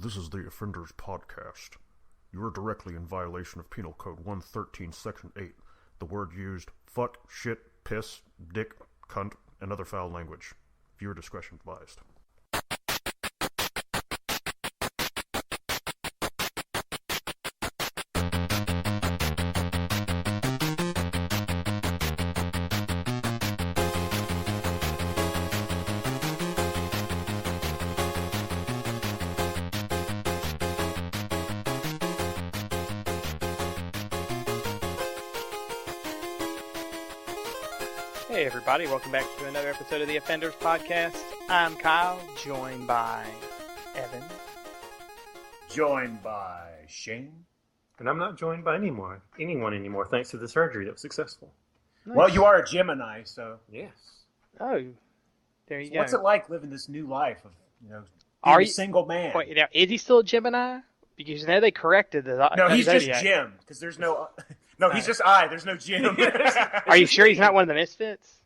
This is the Offenders Podcast. You are directly in violation of Penal Code 113, Section 8. The word used, fuck, shit, piss, dick, cunt, and other foul language. Viewer discretion advised. Hey everybody, welcome back to another episode of the Offenders Podcast. I'm Kyle, joined by Evan. Joined by Shane. And I'm not joined by anyone anymore, thanks to the surgery that was successful. Nice. Well, you are a Gemini, so Yes. Oh, there you go. what's it like living this new life of, being Are a you- single man? Wait, now, is he still a Gemini? Because now they corrected the No, the he's just Zodiac. Jim, because there's no... No, he's just I. There's no Jim. Are you sure he's not one of the Misfits?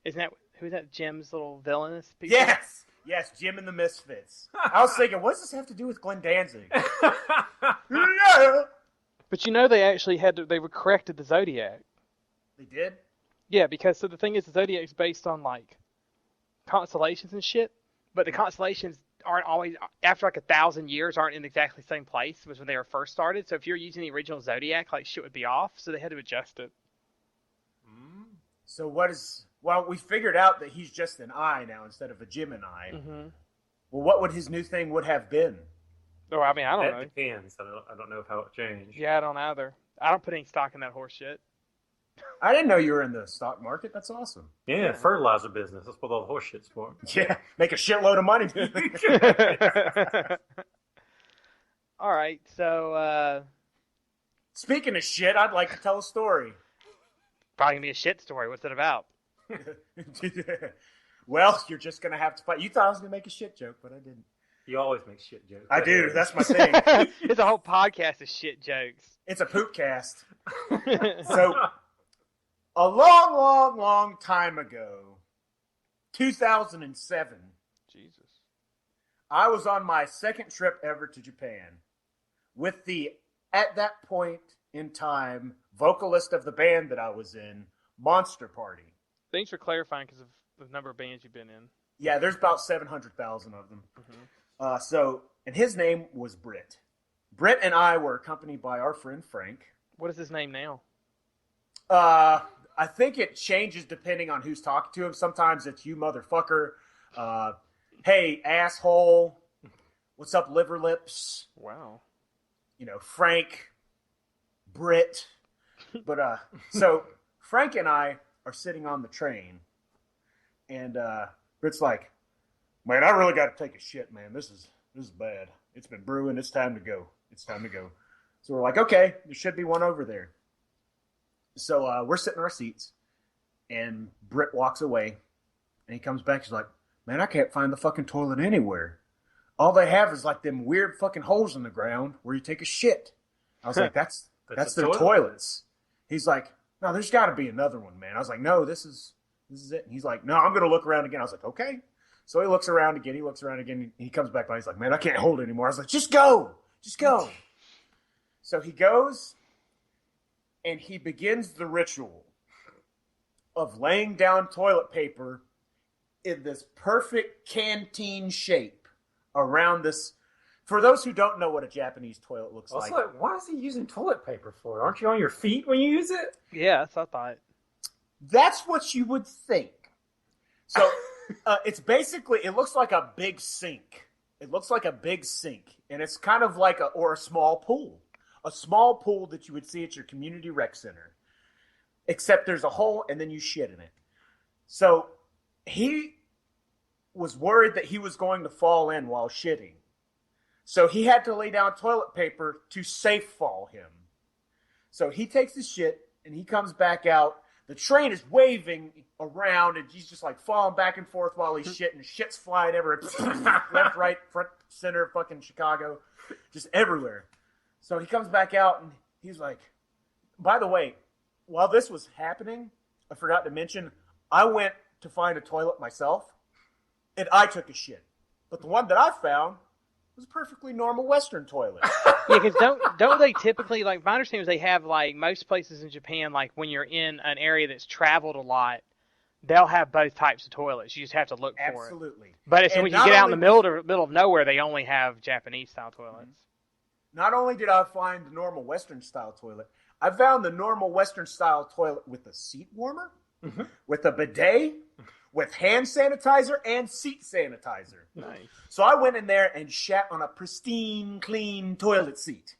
Isn't that, who's that Jim's little villainous people? Yes! Yes, Jim and the Misfits. I was thinking, what does this have to do with Glenn Danzig? Yeah. But you know they actually they were corrected the Zodiac. They did? Yeah, because so the thing is the Zodiac's based on like constellations and shit, but the constellations aren't always, after like 1,000 years, aren't in exactly the same place as when they were first started. So if you're using the original Zodiac, like shit would be off. So they had to adjust it. So what is... Well, we figured out that he's just an I now instead of a Gemini. Mm-hmm. Well, what would his new thing would have been? Or I mean, I don't That know. depends. I don't know how it changed. Yeah, I don't either. I don't put any stock in that horse shit. I didn't know you were in the stock market. That's awesome. Yeah, fertilizer business. That's what all the horse shit's for. Yeah, make a shitload of money. All right, so Speaking of shit, I'd like to tell a story. probably gonna be a shit story. What's it about? Well, you're just going to have to fight. You thought I was going to make a shit joke, but I didn't. You always make shit jokes. I do. That's my thing. It's a whole podcast of shit jokes. It's a poop cast. So, a long, long, long time ago, 2007, Jesus. I was on my second trip ever to Japan with the, at that point in time, vocalist of the band that I was in, Monster Party. Thanks for clarifying because of the number of bands you've been in. Yeah, there's about 700,000 of them. Mm-hmm. And his name was Britt. Britt and I were accompanied by our friend Frank. What is his name now? I think it changes depending on who's talking to him. Sometimes it's you motherfucker. Hey, asshole. What's up, liver lips? Wow. Frank, Britt. But, so Frank and I are sitting on the train. And Britt's like, man, I really got to take a shit, man. This is bad. It's been brewing. It's time to go. So we're like, okay, there should be one over there. So we're sitting in our seats, and Britt walks away, and he comes back. He's like, man, I can't find the fucking toilet anywhere. All they have is like them weird fucking holes in the ground where you take a shit. I was like, that's That's their a toilet. toilets. He's like, no, there's got to be another one, man. I was like, no, this is it. And he's like, no, I'm going to look around again. I was like, okay. So he looks around again. And he comes back by. He's like, man, I can't hold it anymore. I was like, just go. So he goes, and he begins the ritual of laying down toilet paper in this perfect canteen shape around this. For those who don't know what a Japanese toilet looks Also, like, why is he using toilet paper for? Aren't you on your feet when you use it? Yeah, that's what I thought. that's what you would think. So it's basically, it looks like a big sink. And it's kind of like a small pool. A small pool that you would see at your community rec center. Except there's a hole and then you shit in it. So he was worried that he was going to fall in while shitting. So he had to lay down toilet paper to safe fall him. So he takes his shit and he comes back out. The train is waving around and he's just like falling back and forth while he's shitting. Shit's flying everywhere. Left, right, front, center, fucking Chicago. Just everywhere. So he comes back out and he's like, by the way, while this was happening, I forgot to mention, I went to find a toilet myself and I took a shit. But the one that I found was a perfectly normal Western toilet. Yeah, because don't they typically, like, my understanding is they have, like, most places in Japan, like, when you're in an area that's traveled a lot, they'll have both types of toilets. You just have to look for it. Absolutely. But it's And when you not get out in only the middle of nowhere, they only have Japanese-style toilets. Not only did I find the normal Western-style toilet, I found the normal Western-style toilet with a seat warmer, with a bidet, with hand sanitizer, and seat sanitizer. Nice. So I went in there and shat on a pristine, clean toilet seat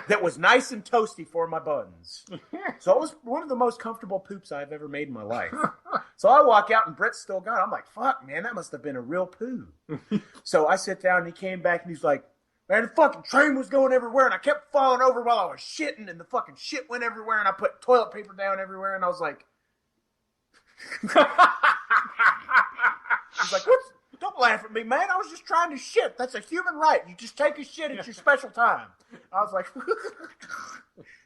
that was nice and toasty for my buns. So it was one of the most comfortable poops I've ever made in my life. So I walk out and Brett's still gone. I'm like, fuck, man, that must have been a real poo. So I sit down and he came back and he's like, man, the fucking train was going everywhere and I kept falling over while I was shitting and the fucking shit went everywhere and I put toilet paper down everywhere and I was like... He's like, don't laugh at me, man. I was just trying to shit. That's a human right. You just take a shit at your special time. I was like,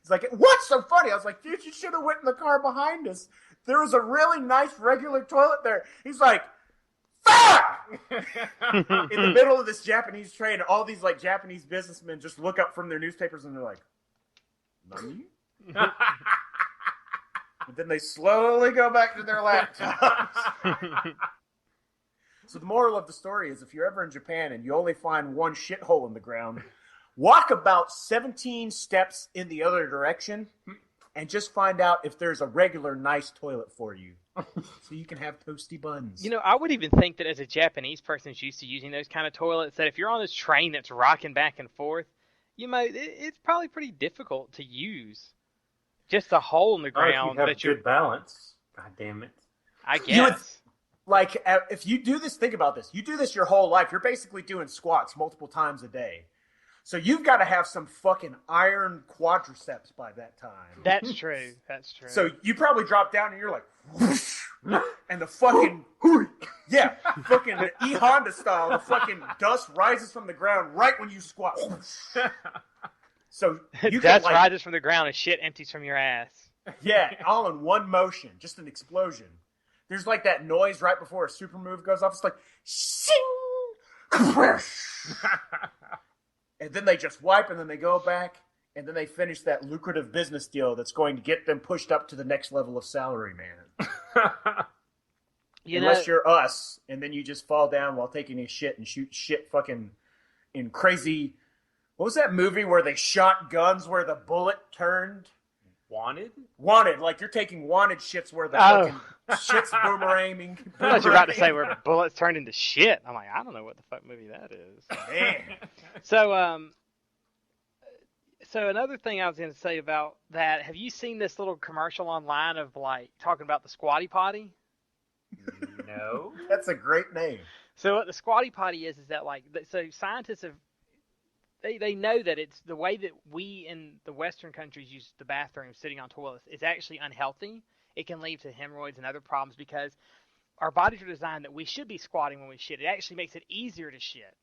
he's like, what's so funny? I was like, dude, you should have went in the car behind us. There was a really nice regular toilet there. He's like, fuck! In the middle of this Japanese train, all these like Japanese businessmen just look up from their newspapers and they're like, Nani? And then they slowly go back to their laptops. So the moral of the story is if you're ever in Japan and you only find one shithole in the ground, walk about 17 steps in the other direction and just find out if there's a regular nice toilet for you. So you can have toasty buns. You know, I would even think that as a Japanese person who's used to using those kind of toilets, that if you're on this train that's rocking back and forth, it's probably pretty difficult to use. Just a hole in the ground that you're... good balance. God damn it. I guess. Like, if you do this, think about this. You do this your whole life. You're basically doing squats multiple times a day. So you've got to have some fucking iron quadriceps by that time. That's true. That's true. So you probably drop down and you're like, whoosh, and the fucking, yeah, fucking E Honda style, the fucking dust rises from the ground right when you squat. So you dust rises from the ground and shit empties from your ass. Yeah, all in one motion, just an explosion. There's like that noise right before a super move goes off. It's like, shing, and then they just wipe and then they go back and then they finish that lucrative business deal that's going to get them pushed up to the next level of salary, man. Unless you're us and then you just fall down while taking a shit and shoot shit fucking in crazy... What was that movie where they shot guns where the bullet turned? Wanted? Wanted. Like you're taking wanted shits where the fucking shit's boomeranging. I thought you were about to say where bullets turned into shit. I'm like, I don't know what the fuck movie that is. Man. So another thing I was going to say about that, have you seen this little commercial online of like talking about the Squatty Potty? No. That's a great name. So what the Squatty Potty is that like, so scientists have, They know that it's the way that we in the Western countries use the bathroom sitting on toilets is actually unhealthy. It can lead to hemorrhoids and other problems because our bodies are designed that we should be squatting when we shit. It actually makes it easier to shit.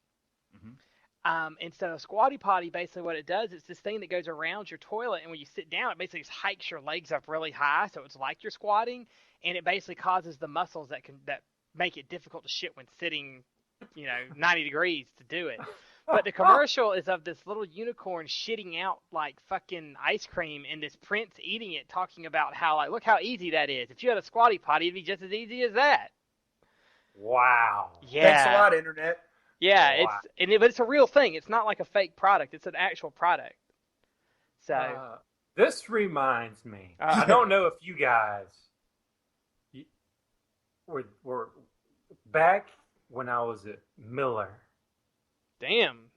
Mm-hmm. And so a Squatty Potty, basically what it does, it's this thing that goes around your toilet, and when you sit down, it basically just hikes your legs up really high, so it's like you're squatting, and it basically causes the muscles that make it difficult to shit when sitting, 90 degrees to do it. But the commercial is of this little unicorn shitting out like fucking ice cream and this prince eating it, talking about how like, look how easy that is. If you had a Squatty Potty, it'd be just as easy as that. Wow. Yeah. Thanks a lot, Internet. Yeah, wow. But it's a real thing. It's not like a fake product. It's an actual product. So this reminds me. I don't know if you guys were back when I was at Miller. Damn.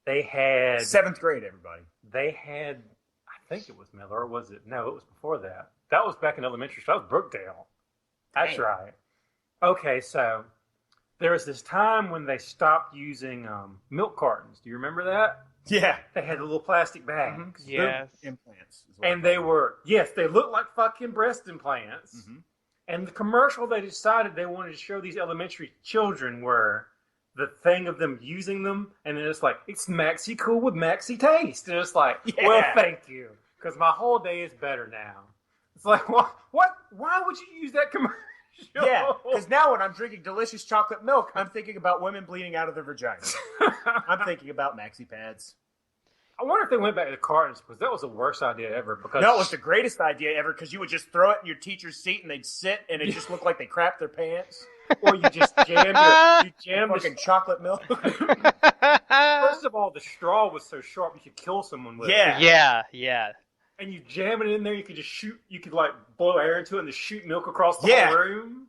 They had 7th grade, everybody. They had, I think it was Miller, or was it? No, it was before that. That was back in elementary school. That was Brookdale. That's Damn. right. Okay, so there was this time when they stopped using milk cartons. Do you remember that? Yeah. They had the little plastic bags. Mm-hmm. Yes. Implants. And they looked like fucking breast implants. Mm-hmm. And the commercial they decided they wanted to show these elementary children were the thing of them using them, and then it's like, it's Maxi Cool with Maxi Taste. And it's like, well, thank you, because my whole day is better now. It's like, what? Why would you use that commercial? Yeah, because now when I'm drinking delicious chocolate milk, I'm thinking about women bleeding out of their vaginas. I'm thinking about maxi pads. I wonder if they went back to cartons, because that was the worst idea ever. Because No, it was the greatest idea ever because you would just throw it in your teacher's seat and they'd sit and it just looked like they crapped their pants. or you just jam Fucking chocolate milk. First of all, the straw was so sharp you could kill someone with Yeah. it. Yeah. And you jam it in there, you could just shoot. You could like blow air into it and just shoot milk across the Yeah. whole room.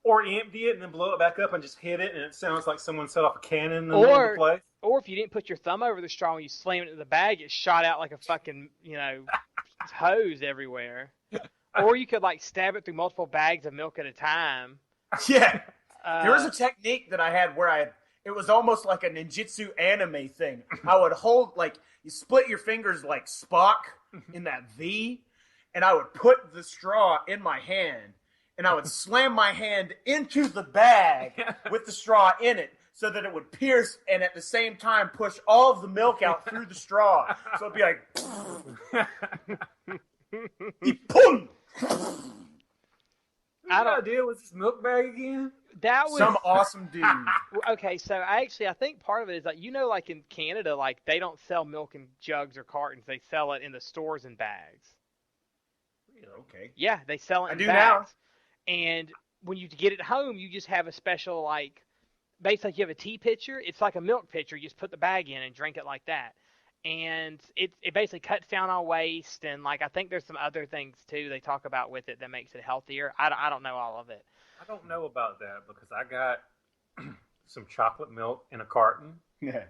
Or empty it and then blow it back up and just hit it, and it sounds like someone set off a cannon in the middle of the place. Or if you didn't put your thumb over the straw and you slam it into the bag, it shot out like a fucking, hose everywhere. Or you could like stab it through multiple bags of milk at a time. Yeah. There was a technique that I had where it was almost like a ninjutsu anime thing. I would hold, like, you split your fingers like Spock in that V, and I would put the straw in my hand, and I would slam my hand into the bag with the straw in it so that it would pierce and at the same time push all of the milk out through the straw. So it'd be like, boom! I don't- idea was this milk bag again? That was Some awesome dude. okay. So I think part of it is like like in Canada, like they don't sell milk in jugs or cartons; they sell it in the stores in bags. Okay. Yeah, they sell it I in do bags. And when you get it home, you just have a special like, basically you have a tea pitcher. It's like a milk pitcher. You just put the bag in and drink it like that. And it basically cuts down on waste, and like I think there's some other things too they talk about with it that makes it healthier. I don't know all of it. I don't know about that because I got some chocolate milk in a carton, Yeah.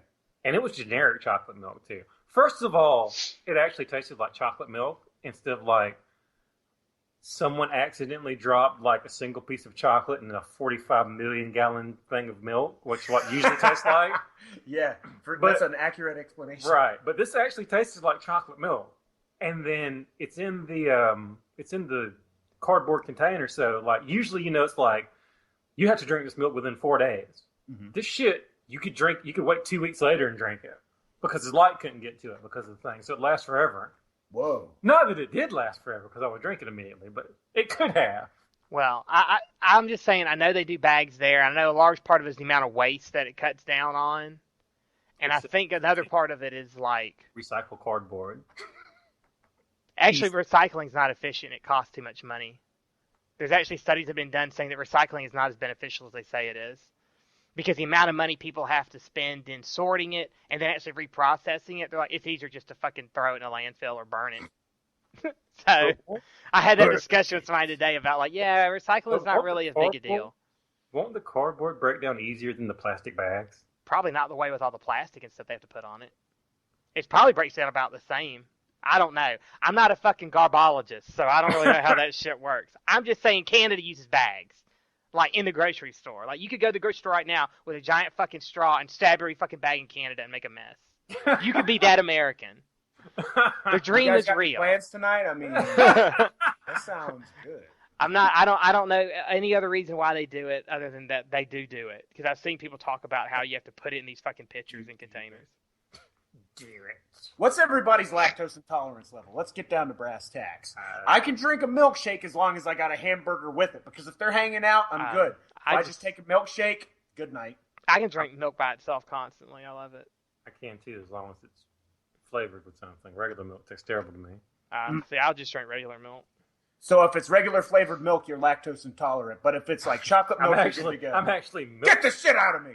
and it was generic chocolate milk too. First of all, it actually tasted like chocolate milk instead of like someone accidentally dropped like a single piece of chocolate in a 45 million gallon thing of milk, which what usually tastes like. Yeah, But- that's an accurate explanation. Right, but this actually tasted like chocolate milk, and then it's in the cardboard container. So like usually, it's like you have to drink this milk within 4 days. Mhm. This shit you could wait 2 weeks later and drink it because the light couldn't get to it because of the thing. So it lasts forever. Whoa. Not that it did last forever because I would drink it immediately, but it could have. Well, I'm just saying, I know they do bags there. I know a large part of it is the amount of waste that it cuts down on. And I think another part of it is like, Recycle cardboard. actually recycling is not efficient. It costs too much money. There's actually studies that have been done saying that recycling is not as beneficial as they say it is. Because the amount of money people have to spend in sorting it and then actually reprocessing it, they're like, it's easier just to fucking throw it in a landfill or burn it. So I had that discussion with somebody today about like, yeah, recycling is not really as big a deal. Won't the cardboard break down easier than the plastic bags? Probably not the way with all the plastic and stuff they have to put on it. It probably breaks down about the same. I don't know. I'm not a fucking garbologist, so I don't really know how that shit works. I'm just saying Canada uses bags. Like in the grocery store. Like you could go to the grocery store right now with a giant fucking straw and stab every fucking bag in Canada and make a mess. You could be that American. The dream You guys is got real. plans tonight? I mean, that sounds good. I don't know any other reason why they do it other than that they do it. Because I've seen people talk about how you have to put it in these fucking pitchers and containers. What's everybody's lactose intolerance level? Let's get down to brass tacks. I can drink a milkshake as long as I got a hamburger with it, because if they're hanging out, I'm good. If I just take a milkshake, good night. I can drink milk by itself constantly. I love it. I can too, as long as it's flavored with something. Regular milk tastes terrible to me. See, I'll just drink regular milk. So if it's regular flavored milk, you're lactose intolerant. But if it's like chocolate milk, you're good to go. I'm actually milk. Get the shit out of me!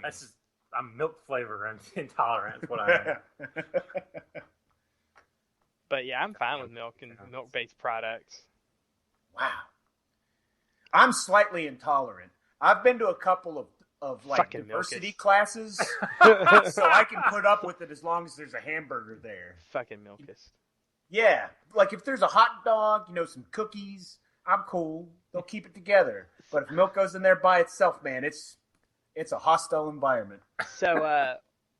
I'm milk flavor and intolerant. That's what I am. But yeah, I'm fine with milk and milk-based products. Wow. I'm slightly intolerant. I've been to a couple of like Fucking diversity milkish. classes, so I can put up with it as long as there's a hamburger there. Fucking milkist. Yeah, like if there's a hot dog, some cookies, I'm cool. They'll keep it together. But if milk goes in there by itself, man, it's a hostile environment. So,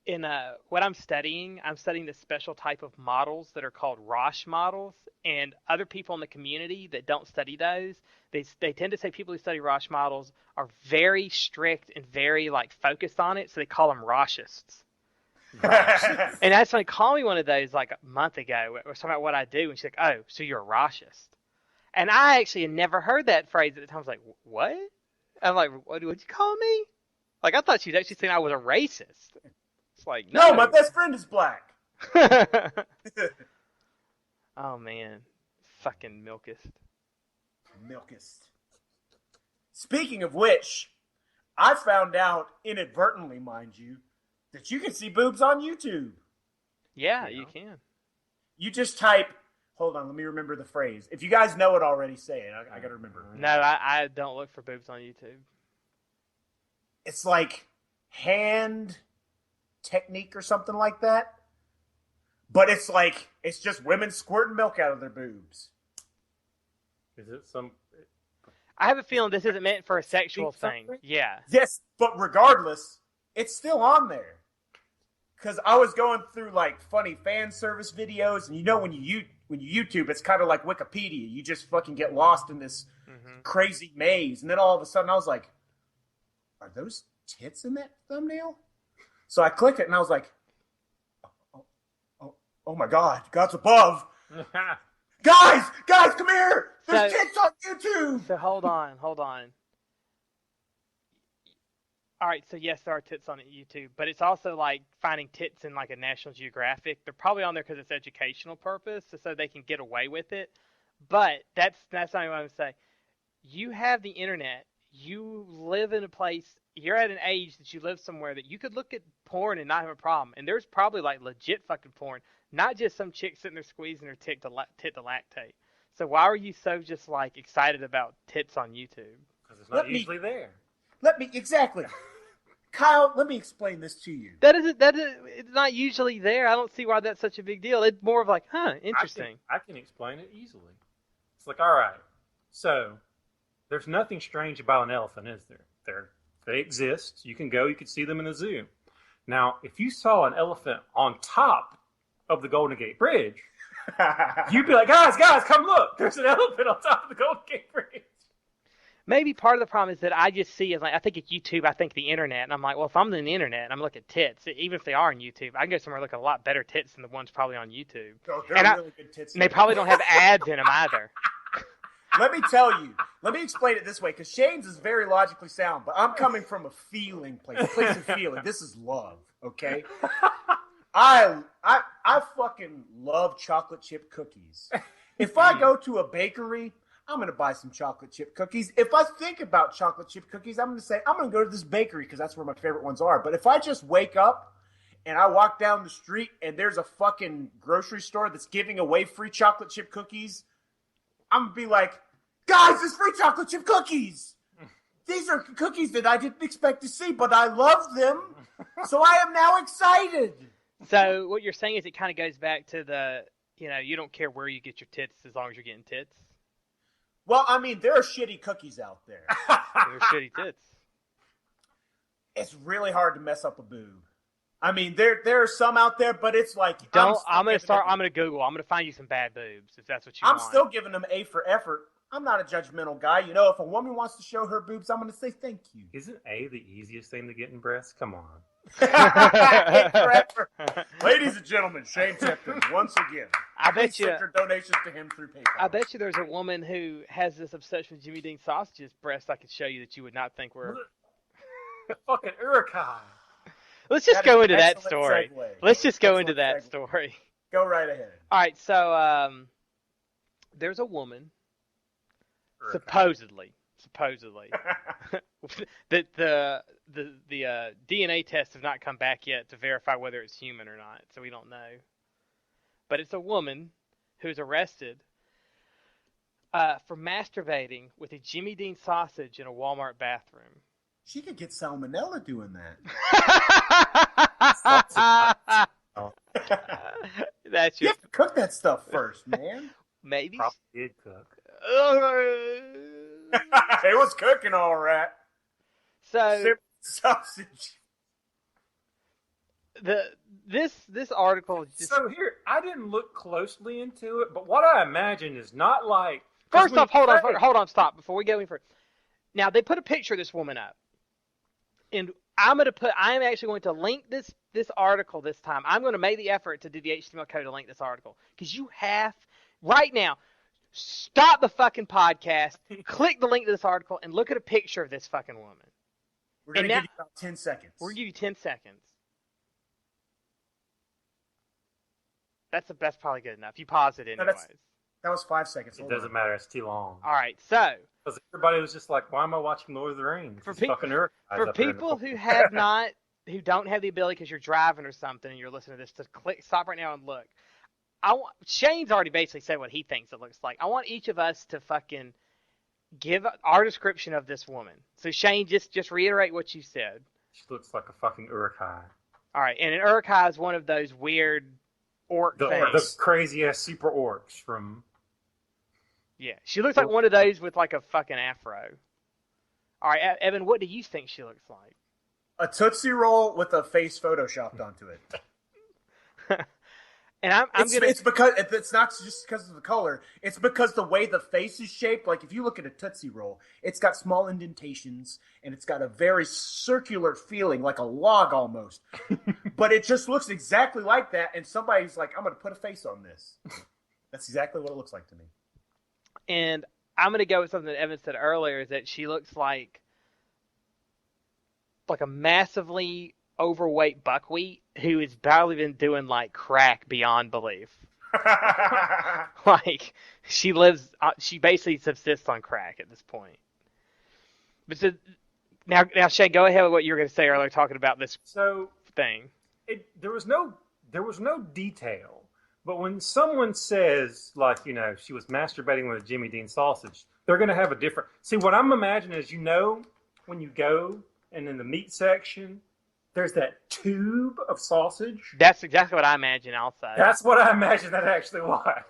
in what I'm studying this special type of models that are called Roche models, and other people in the community that don't study those, they tend to say people who study Roche models are very strict and very like focused on it, so they call them Rochists. And that's when called me one of those like a month ago. I was talking about what I do, and she's like, "Oh, so you're a Rochist?" And I actually had never heard that phrase at the time. I was like, "What?" I'm like, what would you call me? Like, I thought she'd actually saying I was a racist. It's like, No, my best friend is black. Oh, man. Fucking Milkist. Milkist. Speaking of which, I found out, inadvertently, mind you, that you can see boobs on YouTube. Yeah, you can. You just type, hold on, let me remember the phrase. If you guys know it already, say it. I gotta remember. No, I don't look for boobs on YouTube. It's like hand technique or something like that. But it's like, it's just women squirting milk out of their boobs. Is it some? I have a feeling this isn't meant for a sexual thing. Something? Yeah. Yes, but regardless, it's still on there. Because I was going through like funny fan service videos, and you know when you YouTube, it's kind of like Wikipedia. You just fucking get lost in this crazy maze, and then all of a sudden I was like, "Are those tits in that thumbnail?" So I click it, and I was like, "Oh my God, God's above!" Guys, come here! There's tits on YouTube. So hold on. All right, so yes, there are tits on YouTube, but it's also like finding tits in like a National Geographic. They're probably on there because it's educational purpose, so they can get away with it. But that's not even what I'm saying. You have the internet. You live in a place. You're at an age that you live somewhere that you could look at porn and not have a problem. And there's probably like legit fucking porn, not just some chick sitting there squeezing her tit to lactate. So why are you so just like excited about tits on YouTube? Because it's not usually there. Exactly. Kyle, let me explain this to you. That is, it's not usually there. I don't see why that's such a big deal. It's more of like, interesting. I can explain it easily. It's like, all right, so there's nothing strange about an elephant, is there? They exist. You can go. You can see them in a zoo. Now, if you saw an elephant on top of the Golden Gate Bridge, you'd be like, guys, come look. There's an elephant on top of the Golden Gate Bridge. Maybe part of the problem is that I just see is like, I think it's YouTube, I think the internet, and I'm like, well, if I'm on the internet and I'm looking at tits, even if they are on YouTube, I can go somewhere and look at a lot better tits than the ones probably on YouTube. Oh, really good tits. And they probably don't have ads in them either. Let me tell you. Let me explain it this way, because Shane's is very logically sound, but I'm coming from a feeling place, a place of feeling. This is love, okay? I fucking love chocolate chip cookies. If I go to a bakery, I'm going to buy some chocolate chip cookies. If I think about chocolate chip cookies, I'm going to say, I'm going to go to this bakery because that's where my favorite ones are. But if I just wake up and I walk down the street and there's a fucking grocery store that's giving away free chocolate chip cookies, I'm going to be like, guys, there's free chocolate chip cookies. These are cookies that I didn't expect to see, but I love them. So I am now excited. So what you're saying is it kind of goes back to the, you don't care where you get your tits as long as you're getting tits. Well, I mean, there are shitty cookies out there. They're shitty tits. It's really hard to mess up a boob. I mean, there are some out there, but it's like I'm gonna Google. I'm gonna find you some bad boobs if that's what you want. I'm still giving them A for effort. I'm not a judgmental guy. If a woman wants to show her boobs, I'm gonna say thank you. Isn't A the easiest thing to get in breasts? Come on. Ladies and gentlemen, Shane Tipton once again. I bet you send your donations to him through PayPal. I bet you there's a woman who has this obsession with Jimmy Dean sausages breasts I could show you that you would not think were fucking Urukai. Let's just go into that excellent story. segue. Let's just go into Excellent that segue. story. Go right ahead. All right, so there's a woman supposedly that the DNA tests have not come back yet to verify whether it's human or not, so we don't know. But it's a woman who's arrested for masturbating with a Jimmy Dean sausage in a Walmart bathroom. She could get salmonella doing that. That's You your have to cook that stuff first, man. maybe. Probably did cook. It was cooking all right. So Sausage. this article just So here, I didn't look closely into it, but what I imagine is not like. first off, hold on, stop before we go any further. Now they put a picture of this woman up, and I am actually going to link this article this time. I'm going to make the effort to do the HTML code to link this article because you have right now. stop the fucking podcast, click the link to this article, and look at a picture of this fucking woman. We're going to And give you about 10 seconds. We're going to give you 10 seconds. That's probably good enough. You pause it No, anyways. That was 5 seconds. It Hold doesn't on. matter. It's too long. All right, so Because everybody was just like, "Why am I watching Lord of the Rings?" For These pe- fucking Uruk-hais for up there in the people corner. who don't have the ability because you're driving or something and you're listening to this, to stop right now and look. Shane's already basically said what he thinks it looks like. I want each of us to fucking give our description of this woman. So Shane, just reiterate what you said. She looks like a fucking Uruk-hai. All right, and an Uruk-hai is one of those weird orc The things. crazy ass super orcs from. Yeah, she looks like one of those with like a fucking afro. All right, Evan, what do you think she looks like? A Tootsie Roll with a face photoshopped onto it. And It's because it's not just because of the color. It's because the way the face is shaped. Like if you look at a Tootsie Roll, it's got small indentations and it's got a very circular feeling, like a log almost. But it just looks exactly like that. And somebody's like, "I'm going to put a face on this." That's exactly what it looks like to me. And I'm gonna go with something that Evan said earlier, is that she looks like a massively overweight buckwheat who has probably been doing like crack beyond belief. Like she basically subsists on crack at this point. But so, now Shane, go ahead with what you were going to say earlier, talking about this thing. There was no detail. But when someone says, like, she was masturbating with a Jimmy Dean sausage, they're going to have a different... See, what I'm imagining is, when you go and in the meat section, there's that tube of sausage. That's exactly what I imagine also. That's what I imagine that actually was.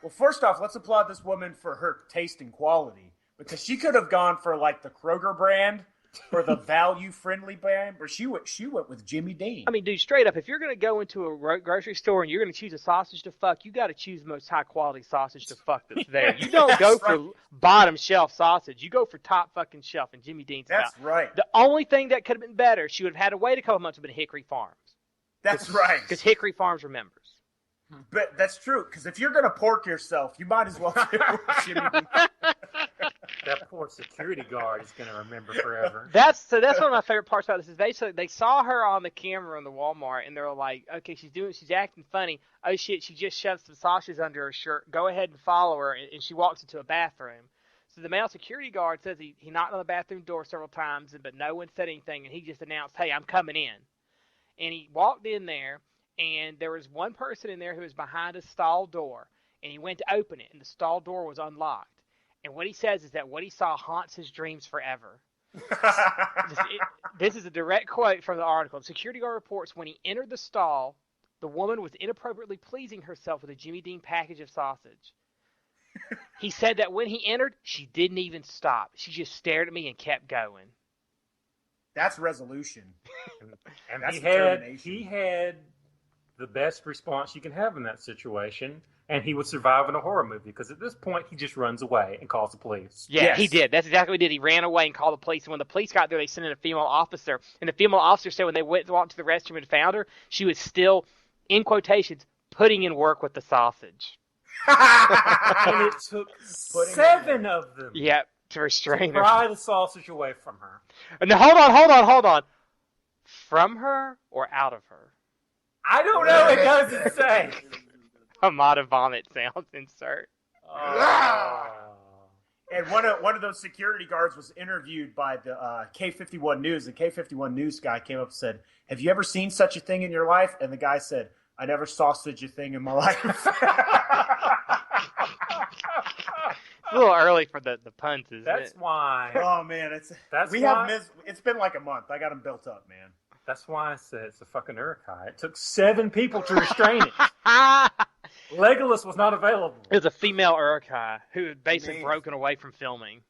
Well, first off, let's applaud this woman for her taste and quality. Because she could have gone for, like, the Kroger brand or the value-friendly brand, or she went with Jimmy Dean. I mean, dude, straight up, if you're going to go into a grocery store and you're going to choose a sausage to fuck, you got to choose the most high-quality sausage to fuck that's there. You don't go for bottom-shelf sausage. You go for top fucking shelf, and Jimmy Dean's That's right. The only thing that could have been better, she would have had to wait a couple months, would have been Hickory Farms. That's right. Because Hickory Farms remembers. But that's true, because if you're going to pork yourself, you might as well do it with Jimmy Dean. That poor security guard is going to remember forever. That's one of my favorite parts about this is basically they saw her on the camera in the Walmart and they're like, okay, she's acting funny. Oh shit, she just shoved some sausages under her shirt. Go ahead and follow her, and she walks into a bathroom. So the male security guard says he knocked on the bathroom door several times, but no one said anything, and he just announced, "Hey, I'm coming in." And he walked in there, and there was one person in there who was behind a stall door, and he went to open it, and the stall door was unlocked. And what he says is that what he saw haunts his dreams forever. This is a direct quote from the article. The security guard reports when he entered the stall, the woman was inappropriately pleasing herself with a Jimmy Dean package of sausage. He said that when he entered, she didn't even stop. She just stared at me and kept going. That's resolution. And That's he had the best response you can have in that situation. And he would survive in a horror movie because at this point he just runs away and calls the police. Yeah, Yes. he did. That's exactly what he did. He ran away and called the police. And when the police got there, they sent in a female officer. And the female officer said when they walked to the restroom and found her, she was still, in quotations, putting in work with the sausage. And it took 7 of them Yep, to restrain to her. pry the sausage away from her. Now, hold on. From her or out of her? I don't know. It doesn't say. Hamada vomit sounds insert. And one of those security guards was interviewed by the K51 News. The K51 News guy came up and said, "Have you ever seen such a thing in your life?" And the guy said, "I never saw such a thing in my life." It's a little early for the puns, isn't That's it? why. Oh man, it's been like a month. I got them built up, man. That's why I said it's a fucking Uruk-hai. It took 7 people to restrain it. It Legolas was not available. was a female Uruk-hai who had basically Man. broken away from filming.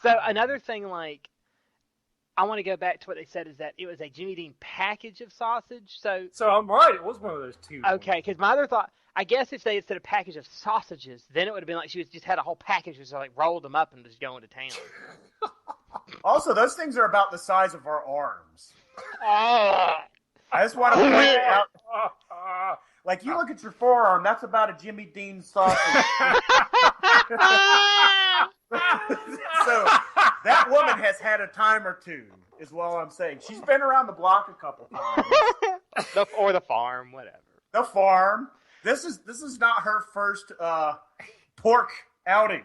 So another thing, like, I want to go back to what they said is that it was a Jimmy Dean package of sausage. So I'm right. It was one of those 2. okay, because my other thought, I guess if they had said a package of sausages, then it would have been like she just had a whole package, just like rolled them up and just going to town. Also, those things are about the size of our arms. Oh. I just want to point out, Like, you look at your forearm, that's about a Jimmy Dean sausage. So, that woman has had a time or two, is what I'm saying. She's been around the block a couple times. Or the farm, whatever. The farm. This is not her first pork outing.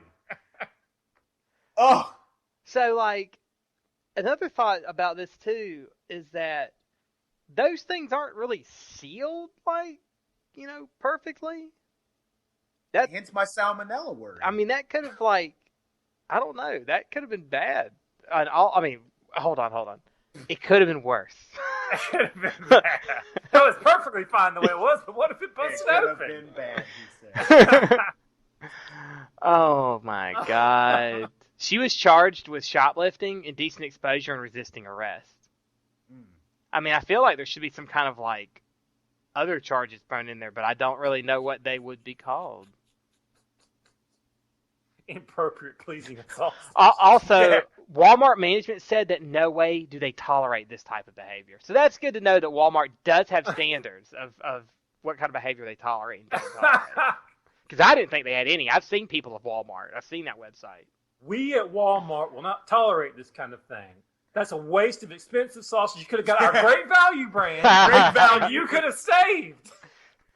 Oh. So, like, another thought about this, too, is that those things aren't really sealed, like, perfectly. Hence my salmonella word. I mean, that could have, like, I don't know. That could have been bad. Hold on. It could have been worse. It could have been bad. It was perfectly fine the way it was, but what if it busted could open? have been bad, he said. Oh, my God. She was charged with shoplifting, indecent exposure, and resisting arrest. I mean, I feel like there should be some kind of, like, other charges thrown in there, but I don't really know what they would be called. Inappropriate pleasing assault. Also, Walmart management said that no way do they tolerate this type of behavior. So that's good to know that Walmart does have standards of what kind of behavior they tolerate and don't tolerate. Because I didn't think they had any. I've seen people at Walmart. I've seen that website. We at Walmart will not tolerate this kind of thing. That's a waste of expensive sausage. You could have got our Great Value brand. Great Value you could have saved.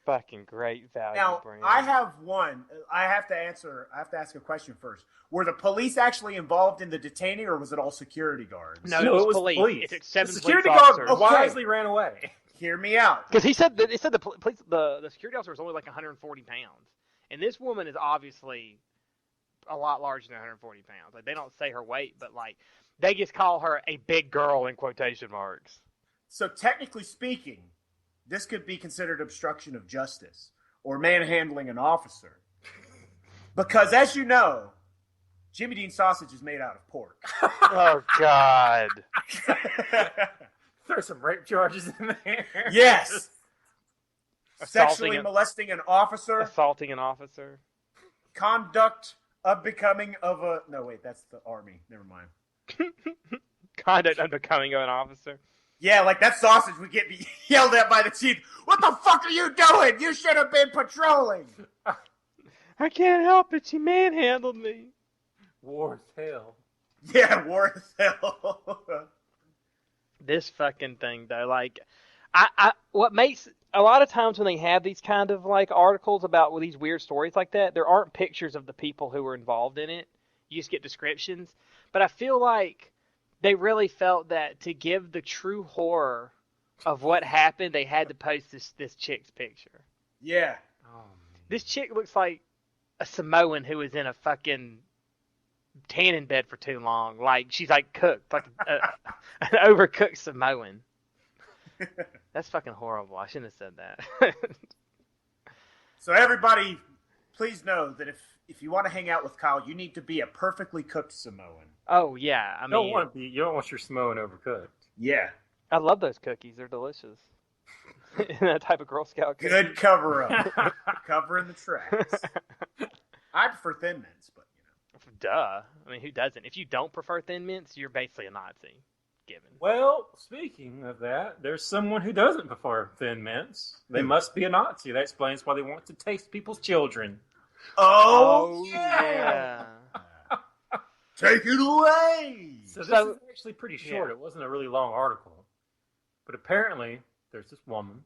Fucking Great Value Now, brand. I have one. I have to ask a question first. Were the police actually involved in the detaining, or was it all security guards? No, it was police. It's The 7 security police guard officers. wisely ran away. Hear me out. Because he said that the security officer was only like 140 pounds, and this woman is obviously a lot larger than 140 pounds. Like, they don't say her weight, but like they just call her a big girl in quotation marks. So technically speaking, this could be considered obstruction of justice or manhandling an officer. Because as you know, Jimmy Dean sausage is made out of pork. Oh God! Throw some rape charges in there. Yes. Assaulting Sexually molesting an officer. Assaulting an officer. Conduct unbecoming of a... No, wait, that's the Army. Never mind. Conduct unbecoming of an officer. Yeah, like that sausage would get me yelled at by the chief. What the fuck are you doing? You should have been patrolling. I can't help it. She manhandled me. War is hell. Yeah, war is hell. This fucking thing, though, like, what makes a lot of times when they have these kind of like articles about these weird stories like that, there aren't pictures of the people who were involved in it. You just get descriptions. But I feel like they really felt that to give the true horror of what happened, they had to post this chick's picture. Yeah. This chick looks like a Samoan who was in a fucking tanning bed for too long. Like, she's like cooked, like an overcooked Samoan. That's fucking horrible. I shouldn't have said that. So everybody, please know that if you want to hang out with Kyle, you need to be a perfectly cooked Samoan. Oh yeah, I mean, You don't want your Samoan overcooked. Yeah. I love those cookies. They're delicious. That type of Girl Scout cookie. Good cover up. Covering the tracks. I prefer Thin Mints, but Duh. I mean, who doesn't? If you don't prefer Thin Mints, you're basically a Nazi. Given. Well, speaking of that, there's someone who doesn't prefer Thin Mints. They must be a Nazi. That explains why they want to taste people's children. Oh, yeah. Take it away. So this is actually pretty short. Yeah. It wasn't a really long article. But apparently, there's this woman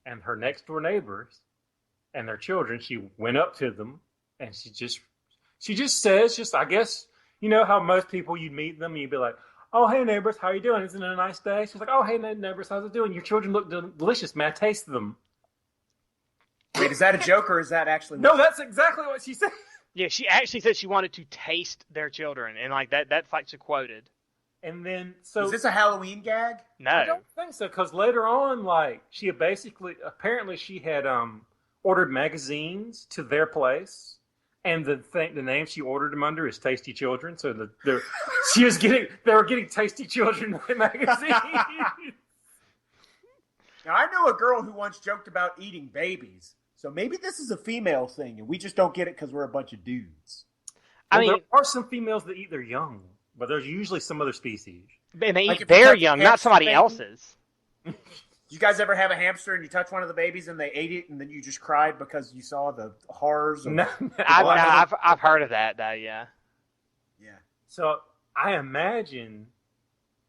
and her next door neighbors and their children. She went up to them and she just says, I guess, you know how most people, you'd meet them and you'd be like, oh, hey, neighbors, how you doing? Isn't it a nice day? She's like, oh, hey, neighbors, how's it doing? Your children look delicious. May I taste them? Wait, is that a joke or is that actually... No, that's exactly what she said. Yeah, she actually said she wanted to taste their children, and like that's like she quoted. And then, so... Is this a Halloween gag? No. I don't think so, because later on, like, she had apparently she had ordered magazines to their place, and the name she ordered them under is Tasty Children, so they were getting Tasty Children magazines. Now, I know a girl who once joked about eating babies, so maybe this is a female thing, and we just don't get it because we're a bunch of dudes. I mean, there are some females that eat their young, but there's usually some other species. and they Like eat if you their touch young, a not somebody baby? else's. you guys ever have a hamster and you touch one of the babies and they ate it and then you just cried because you saw the horrors? Of No, I've heard of that though. Yeah. Yeah. So I imagine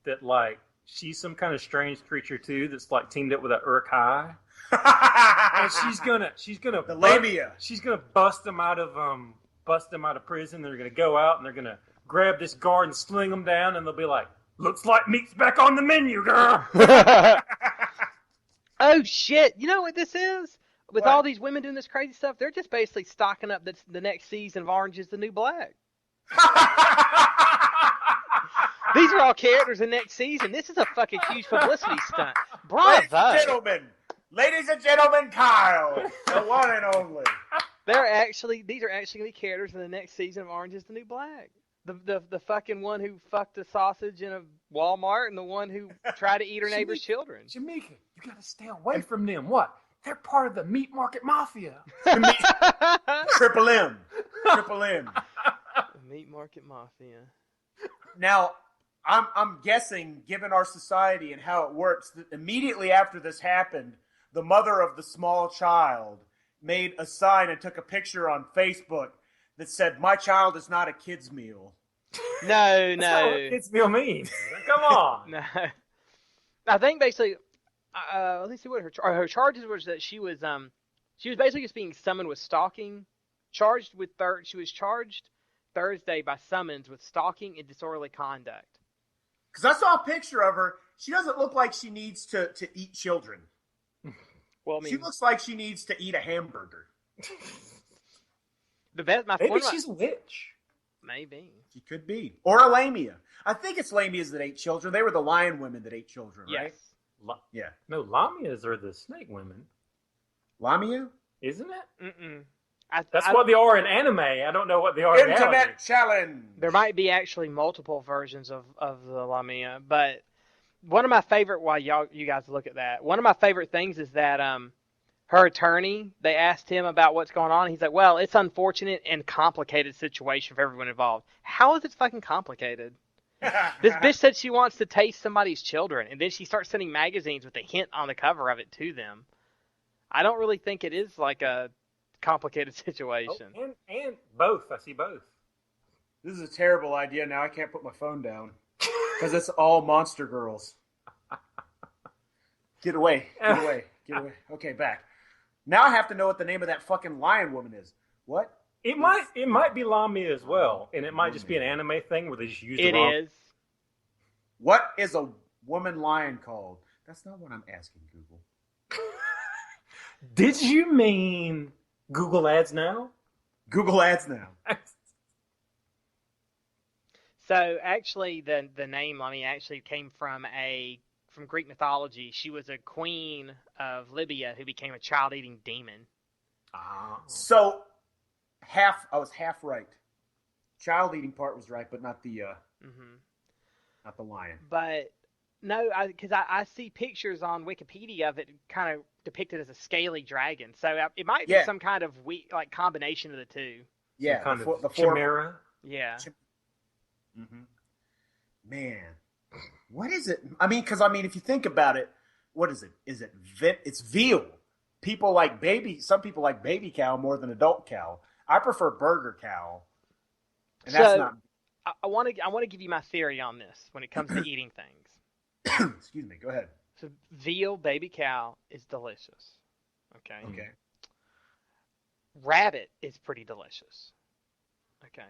that like she's some kind of strange creature too that's like teamed up with an Urkai. And she's gonna The labia. She's gonna bust them out of prison. They're gonna go out and they're gonna grab this guard and sling them down, and they'll be like, "Looks like meat's back on the menu, girl." Oh shit! You know what this is? With What? all these women doing this crazy stuff, they're just basically stocking up the next season of Orange is the New Black. These are all characters in next season. This is a fucking huge publicity stunt. Bravo! Ladies and gentlemen, Kyle, the one and only. These are actually gonna be characters in the next season of Orange is the New Black. The fucking one who fucked a sausage in a Walmart and the one who tried to eat her neighbor's children. Jamaica, you gotta stay away from them. What? They're part of the meat market mafia. Triple M. Triple M. The meat market mafia. Now, I'm guessing, given our society and how it works, that immediately after this happened, the mother of the small child made a sign and took a picture on Facebook that said, "My child is not a kid's meal." No, That's not what no, kids meal means. Come on. no. I think basically, let me see what her charges was that she was basically just being summoned with stalking, she was charged Thursday by summons with stalking and disorderly conduct. Because I saw a picture of her. She doesn't look like she needs to eat children. Well, I mean, She looks like she needs to eat a hamburger. the best. Maybe she's a witch. Maybe. She could be. Or a lamia. I think it's lamias that ate children. They were the lion women that ate children, right? Yes. Yeah. No, lamias are the snake women, Lamia? isn't it? Mm-mm. That's what they are in anime. I don't know what they are in reality. Internet challenge. There might be actually multiple versions of the Lamia, but one of my favorite. While you guys look at that, one of my favorite things is that her attorney. They asked him about what's going on. He's like, "Well, it's unfortunate and complicated situation for everyone involved." How is it fucking complicated? This bitch said she wants to taste somebody's children, and then she starts sending magazines with a hint on the cover of it to them. I don't really think it is like a complicated situation. Oh, and both. I see both. This is a terrible idea. Now I can't put my phone down. Because it's all monster girls. Get away. Get away. Get away. Okay, back. Now I have to know what the name of that fucking lion woman is. What? It might be Lamia as well, and it might just be an anime thing where they just use the It wrong. is. What is a woman lion called? That's not what I'm asking Google. Did you mean Google Ads now? Google Ads now. So actually, the name Lamia actually came from Greek mythology. She was a queen of Libya who became a child-eating demon. So, I was half right. Child eating part was right, but not the not the lion. But no, because I see pictures on Wikipedia of it kind of depicted as a scaly dragon. So it might be some kind of like combination of the two. Yeah, Kind the of chimera. Yeah. Man, what is it? I mean, if you think about it, what is it? It's veal. Some people like baby cow more than adult cow. I prefer burger cow. And that's not. I want to give you my theory on this when it comes to eating things. Excuse me. Go ahead. So veal baby cow is delicious. Okay. Okay. Rabbit is pretty delicious. Okay.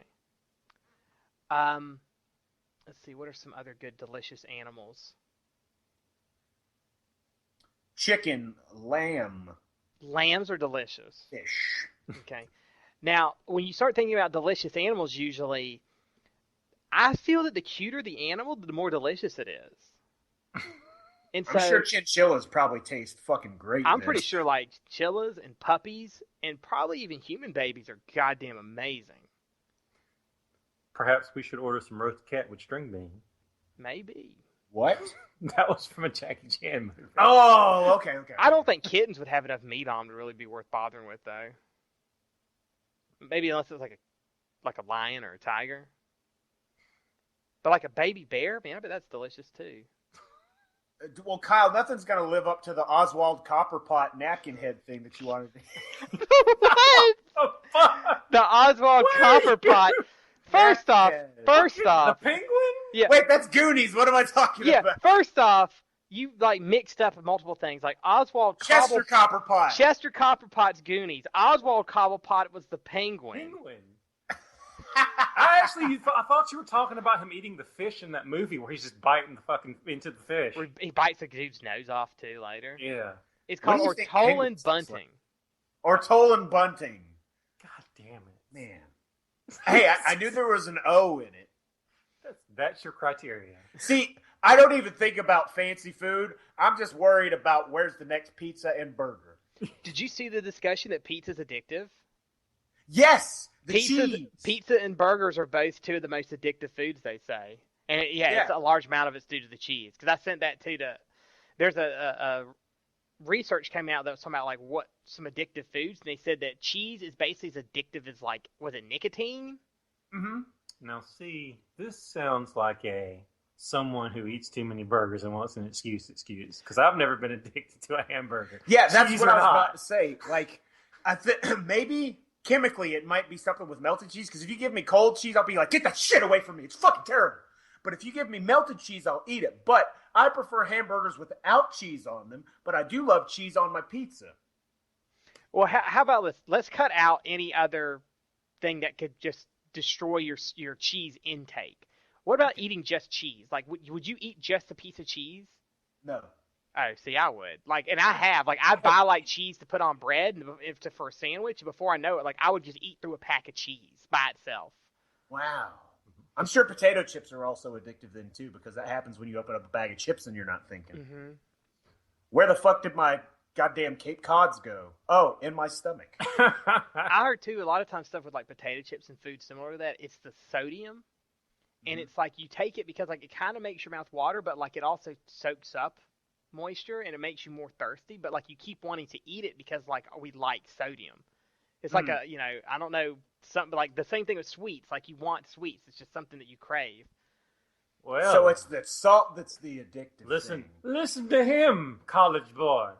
Let's see. What are some other good delicious animals? Chicken, lamb, Lambs are delicious. fish. Okay. Now, when you start thinking about delicious animals, usually, I feel that the cuter the animal, the more delicious it is. And so, I'm sure chinchillas probably taste fucking great. I'm pretty sure like chillas and puppies and probably even human babies are goddamn amazing. Perhaps we should order some roast cat with string bean. Maybe. What? That was from a Jackie Chan movie. Oh, okay. I don't think kittens would have enough meat on them to really be worth bothering with, though. Maybe unless it's like a lion or a tiger. But like a baby bear, man, I bet that's delicious too. Well, Kyle, nothing's gonna live up to the Oswald Copperpot napkin head thing that you wanted. What? Oh, fuck. The Oswald Copperpot. First off, The penguin? yeah, Wait, that's Goonies. What am I talking yeah. about? First off, you like mixed up multiple things. Like Oswald Chester Copperpot. Chester Copperpot's Goonies. Oswald Cobblepot was the penguin. Penguin. I thought you were talking about him eating the fish in that movie where he's just biting the fucking into the fish. Where he bites the dude's nose off too later. Yeah. It's What called do you think Ortolan penguins taste bunting. Ortolan bunting. God damn it. Man. Hey, I knew there was an O in it. That's your criteria. See, I don't even think about fancy food. I'm just worried about where's the next pizza and burger. Did you see the discussion that pizza's addictive? Yes, the cheese. Pizza and burgers are both two of the most addictive foods, they say. And it's a large amount of it's due to the cheese. Because I sent that to there's a research came out that was talking about like what some addictive foods, and they said that cheese is basically as addictive as like, was it nicotine? Mm-hmm. Now, see, this sounds like someone who eats too many burgers and wants an excuse. Because I've never been addicted to a hamburger. Yeah, that's Cheese what or I was not. about to say. Like, I think maybe chemically it might be something with melted cheese. Because if you give me cold cheese, I'll be like, get that shit away from me. It's fucking terrible. But if you give me melted cheese, I'll eat it. But I prefer hamburgers without cheese on them. But I do love cheese on my pizza. Well, how about this? Let's cut out any other thing that could just destroy your cheese intake. What about eating just cheese? Like, would you eat just a piece of cheese? No. Oh, see, I would. Like, and I have. Like, I buy, like, cheese to put on bread for a sandwich. And before I know it, like, I would just eat through a pack of cheese by itself. Wow. I'm sure potato chips are also addictive then, too, because that happens when you open up a bag of chips and you're not thinking. Mm-hmm. Where the fuck did my goddamn Cape Cods go? Oh, in my stomach. I heard, too, a lot of times stuff with, like, potato chips and food similar to that, it's the sodium. And it's like you take it because, like, it kind of makes your mouth water, but, like, it also soaks up moisture and it makes you more thirsty. But, like, you keep wanting to eat it because, like, we like sodium. It's like I don't know, something like the same thing with sweets. Like, you want sweets. It's just something that you crave. Well, So it's the salt that's the addictive thing. Listen to him, college boy.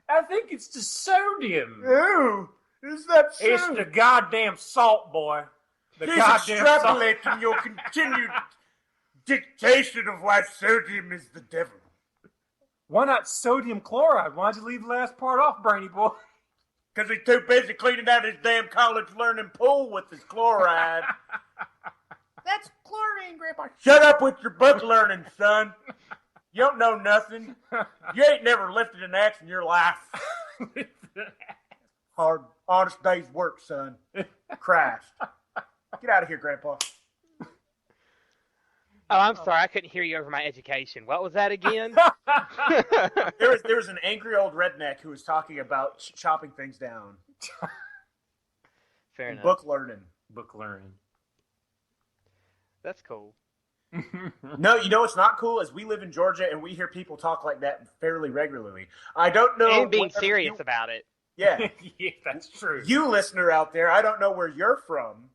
I think it's the sodium. Ew, is that It's true? the goddamn salt, boy. The He's goddamn extrapolating your continued dictation of why sodium is the devil. Why not sodium chloride? Why'd you leave the last part off, brainy boy? Because he's too busy cleaning out his damn college learning pool with his chloride. That's chlorine, Grandpa. Shut up with your book learning, son. You don't know nothing. You ain't never lifted an axe in your life. Hard, honest day's work, son. Christ. Get out of here, Grandpa. Oh, I'm sorry. I couldn't hear you over my education. What was that again? There was an angry old redneck who was talking about chopping things down. Fair enough. Book learning. Book learning. That's cool. No, you know what's not cool is we live in Georgia and we hear people talk like that fairly regularly. I don't know. And being whatever serious you- about it. Yeah. Yeah, that's true. You listener out there, I don't know where you're from,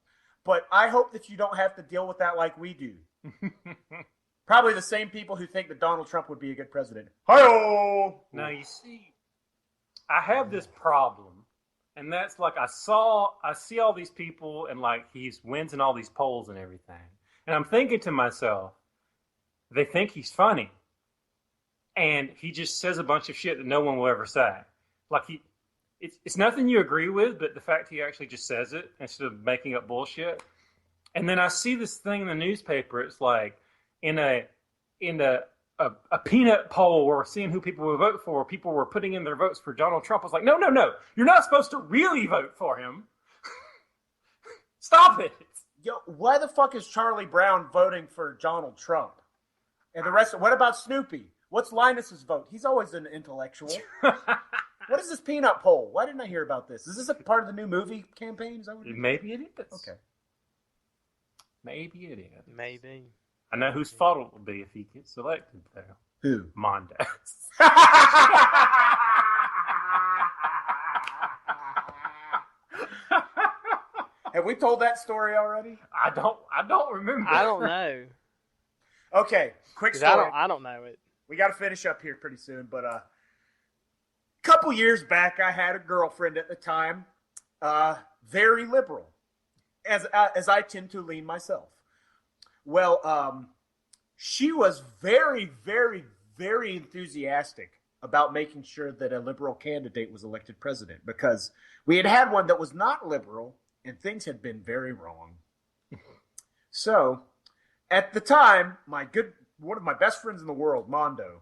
but I hope that you don't have to deal with that like we do. Probably the same people who think that Donald Trump would be a good president. Hi-oh! Now you see, I have this problem, and that's like I see all these people, and like he wins in all these polls and everything, and I'm thinking to myself, they think he's funny, and he just says a bunch of shit that no one will ever say. Like it's nothing you agree with, but the fact he actually just says it instead of making up bullshit. And then I see this thing in the newspaper. It's like in a peanut poll where we're seeing who people will vote for. People were putting in their votes for Donald Trump. I was like, no. You're not supposed to really vote for him. Stop it. Yo, why the fuck is Charlie Brown voting for Donald Trump? And the rest, what about Snoopy? What's Linus's vote? He's always an intellectual. What is this peanut poll? Why didn't I hear about this? Is this a part of the new movie campaign? Is that what it is? Maybe it is. Okay. Maybe it is. Maybe. I know whose fault it will be if he gets elected, though. Who? Mondes. Have we told that story already? I don't remember. I don't know. Okay, quick 'Cause story. I don't know it. we got to finish up here pretty soon. But a couple years back, I had a girlfriend at the time, very liberal, as I tend to lean myself. Well, she was very, very, very enthusiastic about making sure that a liberal candidate was elected president, because we had one that was not liberal and things had been very wrong. So at the time, one of my best friends in the world, Mondo,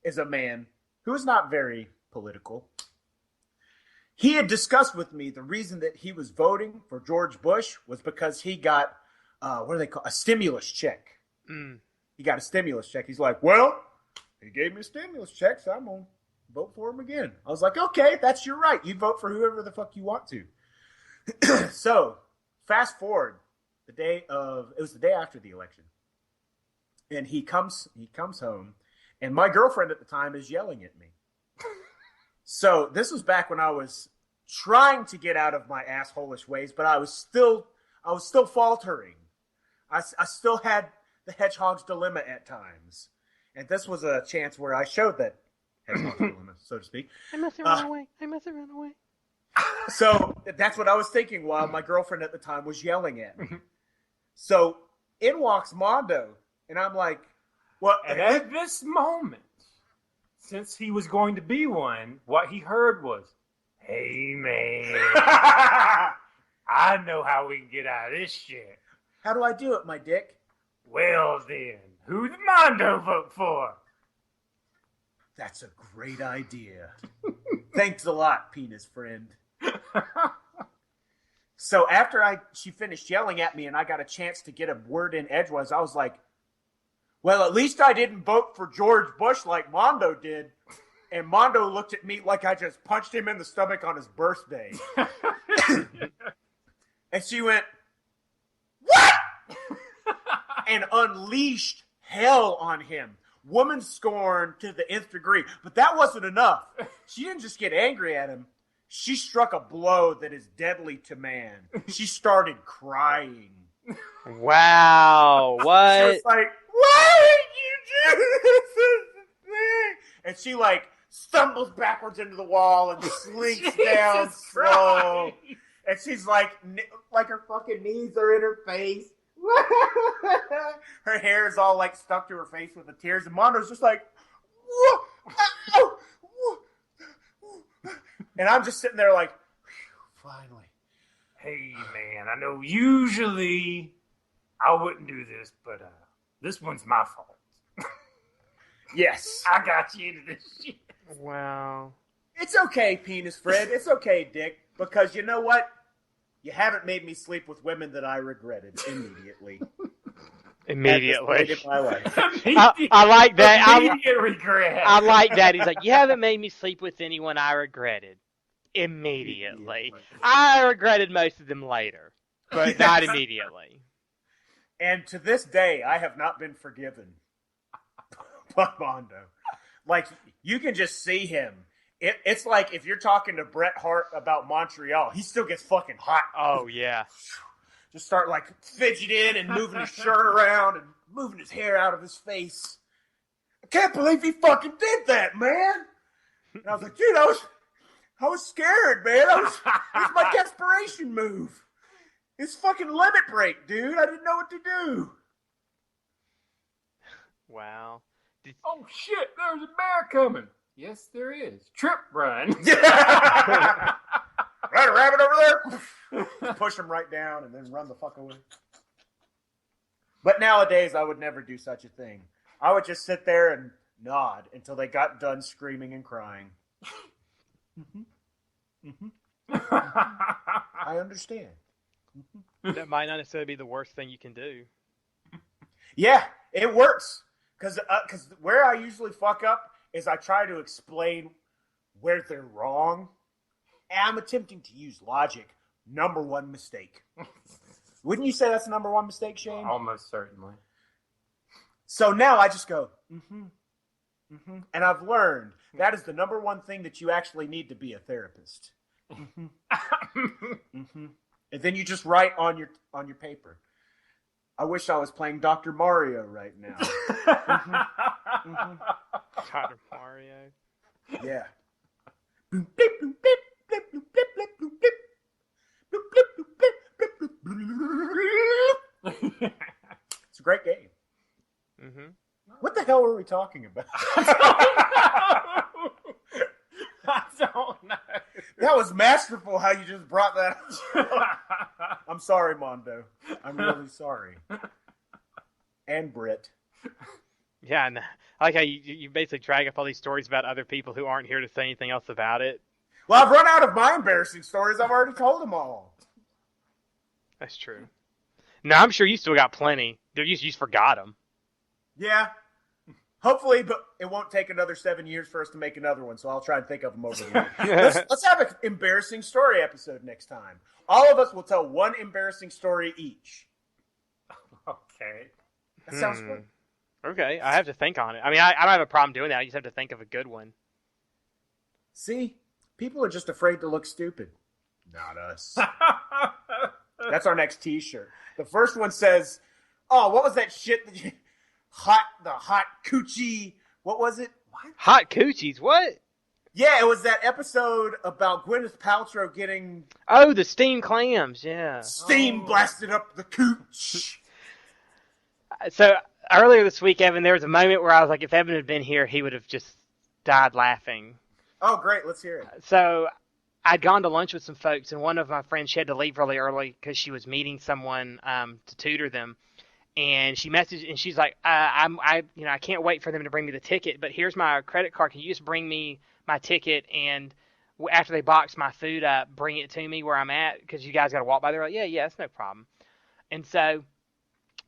is a man who is not very political. He had discussed with me the reason that he was voting for George Bush was because he got, what do they call, a stimulus check. He got a stimulus check. He's like, well, he gave me a stimulus check, so I'm going to vote for him again. I was like, okay, that's your right. You vote for whoever the fuck you want to. So, fast forward, it was the day after the election. And he comes home, and my girlfriend at the time is yelling at me. So, this was back when I was trying to get out of my assholish ways, but I was still faltering. I still had the hedgehog's dilemma at times. And this was a chance where I showed that hedgehog's dilemma, so to speak. I must have run away. So that's what I was thinking while my girlfriend at the time was yelling at me. So in walks Mondo, and I'm like, "What?" And at this moment, since he was going to be one, what he heard was, "Hey man, I know how we can get out of this shit." How do I do it, my dick? Well then, who'd Mondo vote for? That's a great idea. Thanks a lot, penis friend. So after she finished yelling at me and I got a chance to get a word in edgewise, I was like, well, at least I didn't vote for George Bush like Mondo did. And Mondo looked at me like I just punched him in the stomach on his birthday. And she went, what? And unleashed hell on him. Woman scorn to the nth degree. But that wasn't enough. She didn't just get angry at him. She struck a blow that is deadly to man. She started crying. Wow. What? She was like, why did you do this? And she like stumbles backwards into the wall and slinks down slow. And she's like her fucking knees are in her face. Her hair is all like stuck to her face with the tears, and Mondo's just like, and I'm just sitting there like, finally. Hey man, I know usually I wouldn't do this, but this one's my fault. Yes, I got you into this shit. Wow. It's okay, penis Fred. It's okay, Dick, because you know what? You haven't made me sleep with women that I regretted immediately. Immediately. In my life. I like that. Immediate regret. I like that. He's like, you haven't made me sleep with anyone I regretted. Immediately. I regretted most of them later, but not immediately. And to this day, I have not been forgiven by Mondo. Like, you can just see him. It's like if you're talking to Bret Hart about Montreal, he still gets fucking hot. Oh, yeah. Just start like fidgeting and moving his shirt around and moving his hair out of his face. I can't believe he fucking did that, man. And I was like, dude, I was scared, man. It was my desperation move. It's fucking limit break, dude. I didn't know what to do. Wow. Oh shit, there's a bear coming. Yes, there is. Trip run. Right, a rabbit over there. Push him right down and then run the fuck away. But nowadays, I would never do such a thing. I would just sit there and nod until they got done screaming and crying. I understand. That might not necessarily be the worst thing you can do. Yeah, it works. Because where I usually fuck up is I try to explain where they're wrong. And I'm attempting to use logic. Number one mistake. Wouldn't you say that's the number one mistake, Shane? Almost certainly. So now I just go, and I've learned that is the number one thing that you actually need to be a therapist. And then you just write on your paper. I wish I was playing Dr. Mario right now. God of Mario. Yeah. It's a great game. Mm-hmm. What the hell were we talking about? I don't know. That was masterful how you just brought that up. I'm sorry, Mondo. I'm really sorry. And Britt. Yeah, and I like how you basically drag up all these stories about other people who aren't here to say anything else about it. Well, I've run out of my embarrassing stories. I've already told them all. That's true. No, I'm sure you still got plenty. You just forgot them. Yeah. Hopefully, but it won't take another 7 years for us to make another one, so I'll try and think of them over the years. Let's have an embarrassing story episode next time. All of us will tell one embarrassing story each. Okay. That sounds good. Okay, I have to think on it. I mean, I don't have a problem doing that. I just have to think of a good one. See? People are just afraid to look stupid. Not us. That's our next t-shirt. The first one says, oh, what was that shit that you... the hot coochie. What was it? What? Hot coochies? What? Yeah, it was that episode about Gwyneth Paltrow getting... Oh, the steamed clams, yeah. Steam blasted up the cooch. So, earlier this week, Evan, there was a moment where I was like, if Evan had been here, he would have just died laughing. Oh, great. Let's hear it. So, I'd gone to lunch with some folks, and one of my friends, she had to leave really early because she was meeting someone to tutor them. And she messaged, and she's like, I can't wait for them to bring me the ticket, but here's my credit card. Can you just bring me my ticket, and after they box my food up, bring it to me where I'm at, because you guys got to walk by there. Like, yeah, that's no problem. And so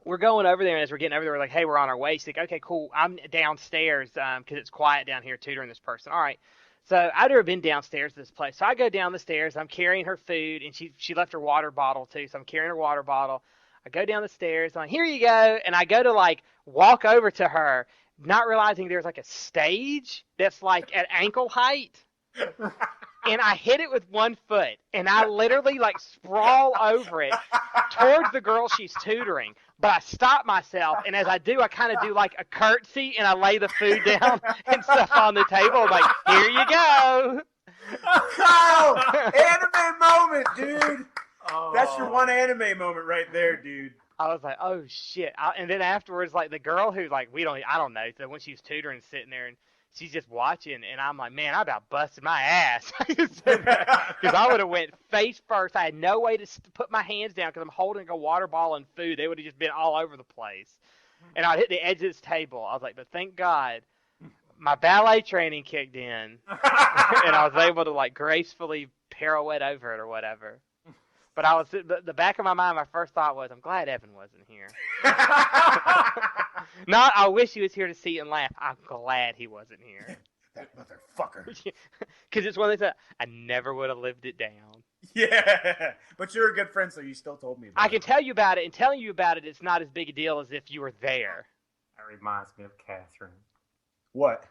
we're going over there, and as we're getting over there, we're like, hey, we're on our way. She's like, okay, cool. I'm downstairs because it's quiet down here tutoring this person. All right. So I'd never been downstairs to this place. So I go down the stairs. I'm carrying her food, and she left her water bottle, too, so I'm carrying her water bottle. I go down the stairs, I'm like, here you go, and I go to, like, walk over to her, not realizing there's, like, a stage that's, like, at ankle height, and I hit it with one foot, and I literally, like, sprawl over it towards the girl she's tutoring, but I stop myself, and as I do, I kind of do, like, a curtsy, and I lay the food down and stuff on the table. I'm like, here you go. Kyle! Anime moment, dude! Oh. That's your one anime moment right there, dude. I was like, oh shit. And then afterwards, like the girl who like, I don't know. So when she was tutoring, sitting there and she's just watching, and I'm like, man, I about busted my ass. Because I would have went face first. I had no way to put my hands down because I'm holding a water bottle and food. They would have just been all over the place. And I'd hit the edge of this table. I was like, but thank God my ballet training kicked in. And I was able to like gracefully pirouette over it or whatever. But I was the back of my mind. My first thought was, I'm glad Evan wasn't here. Not, I wish he was here to see and laugh. I'm glad he wasn't here. That motherfucker. Because it's one of those I never would have lived it down. Yeah, but you're a good friend, so you still told me about it. I can tell you about it, and telling you about it, it's not as big a deal as if you were there. That reminds me of Catherine. What?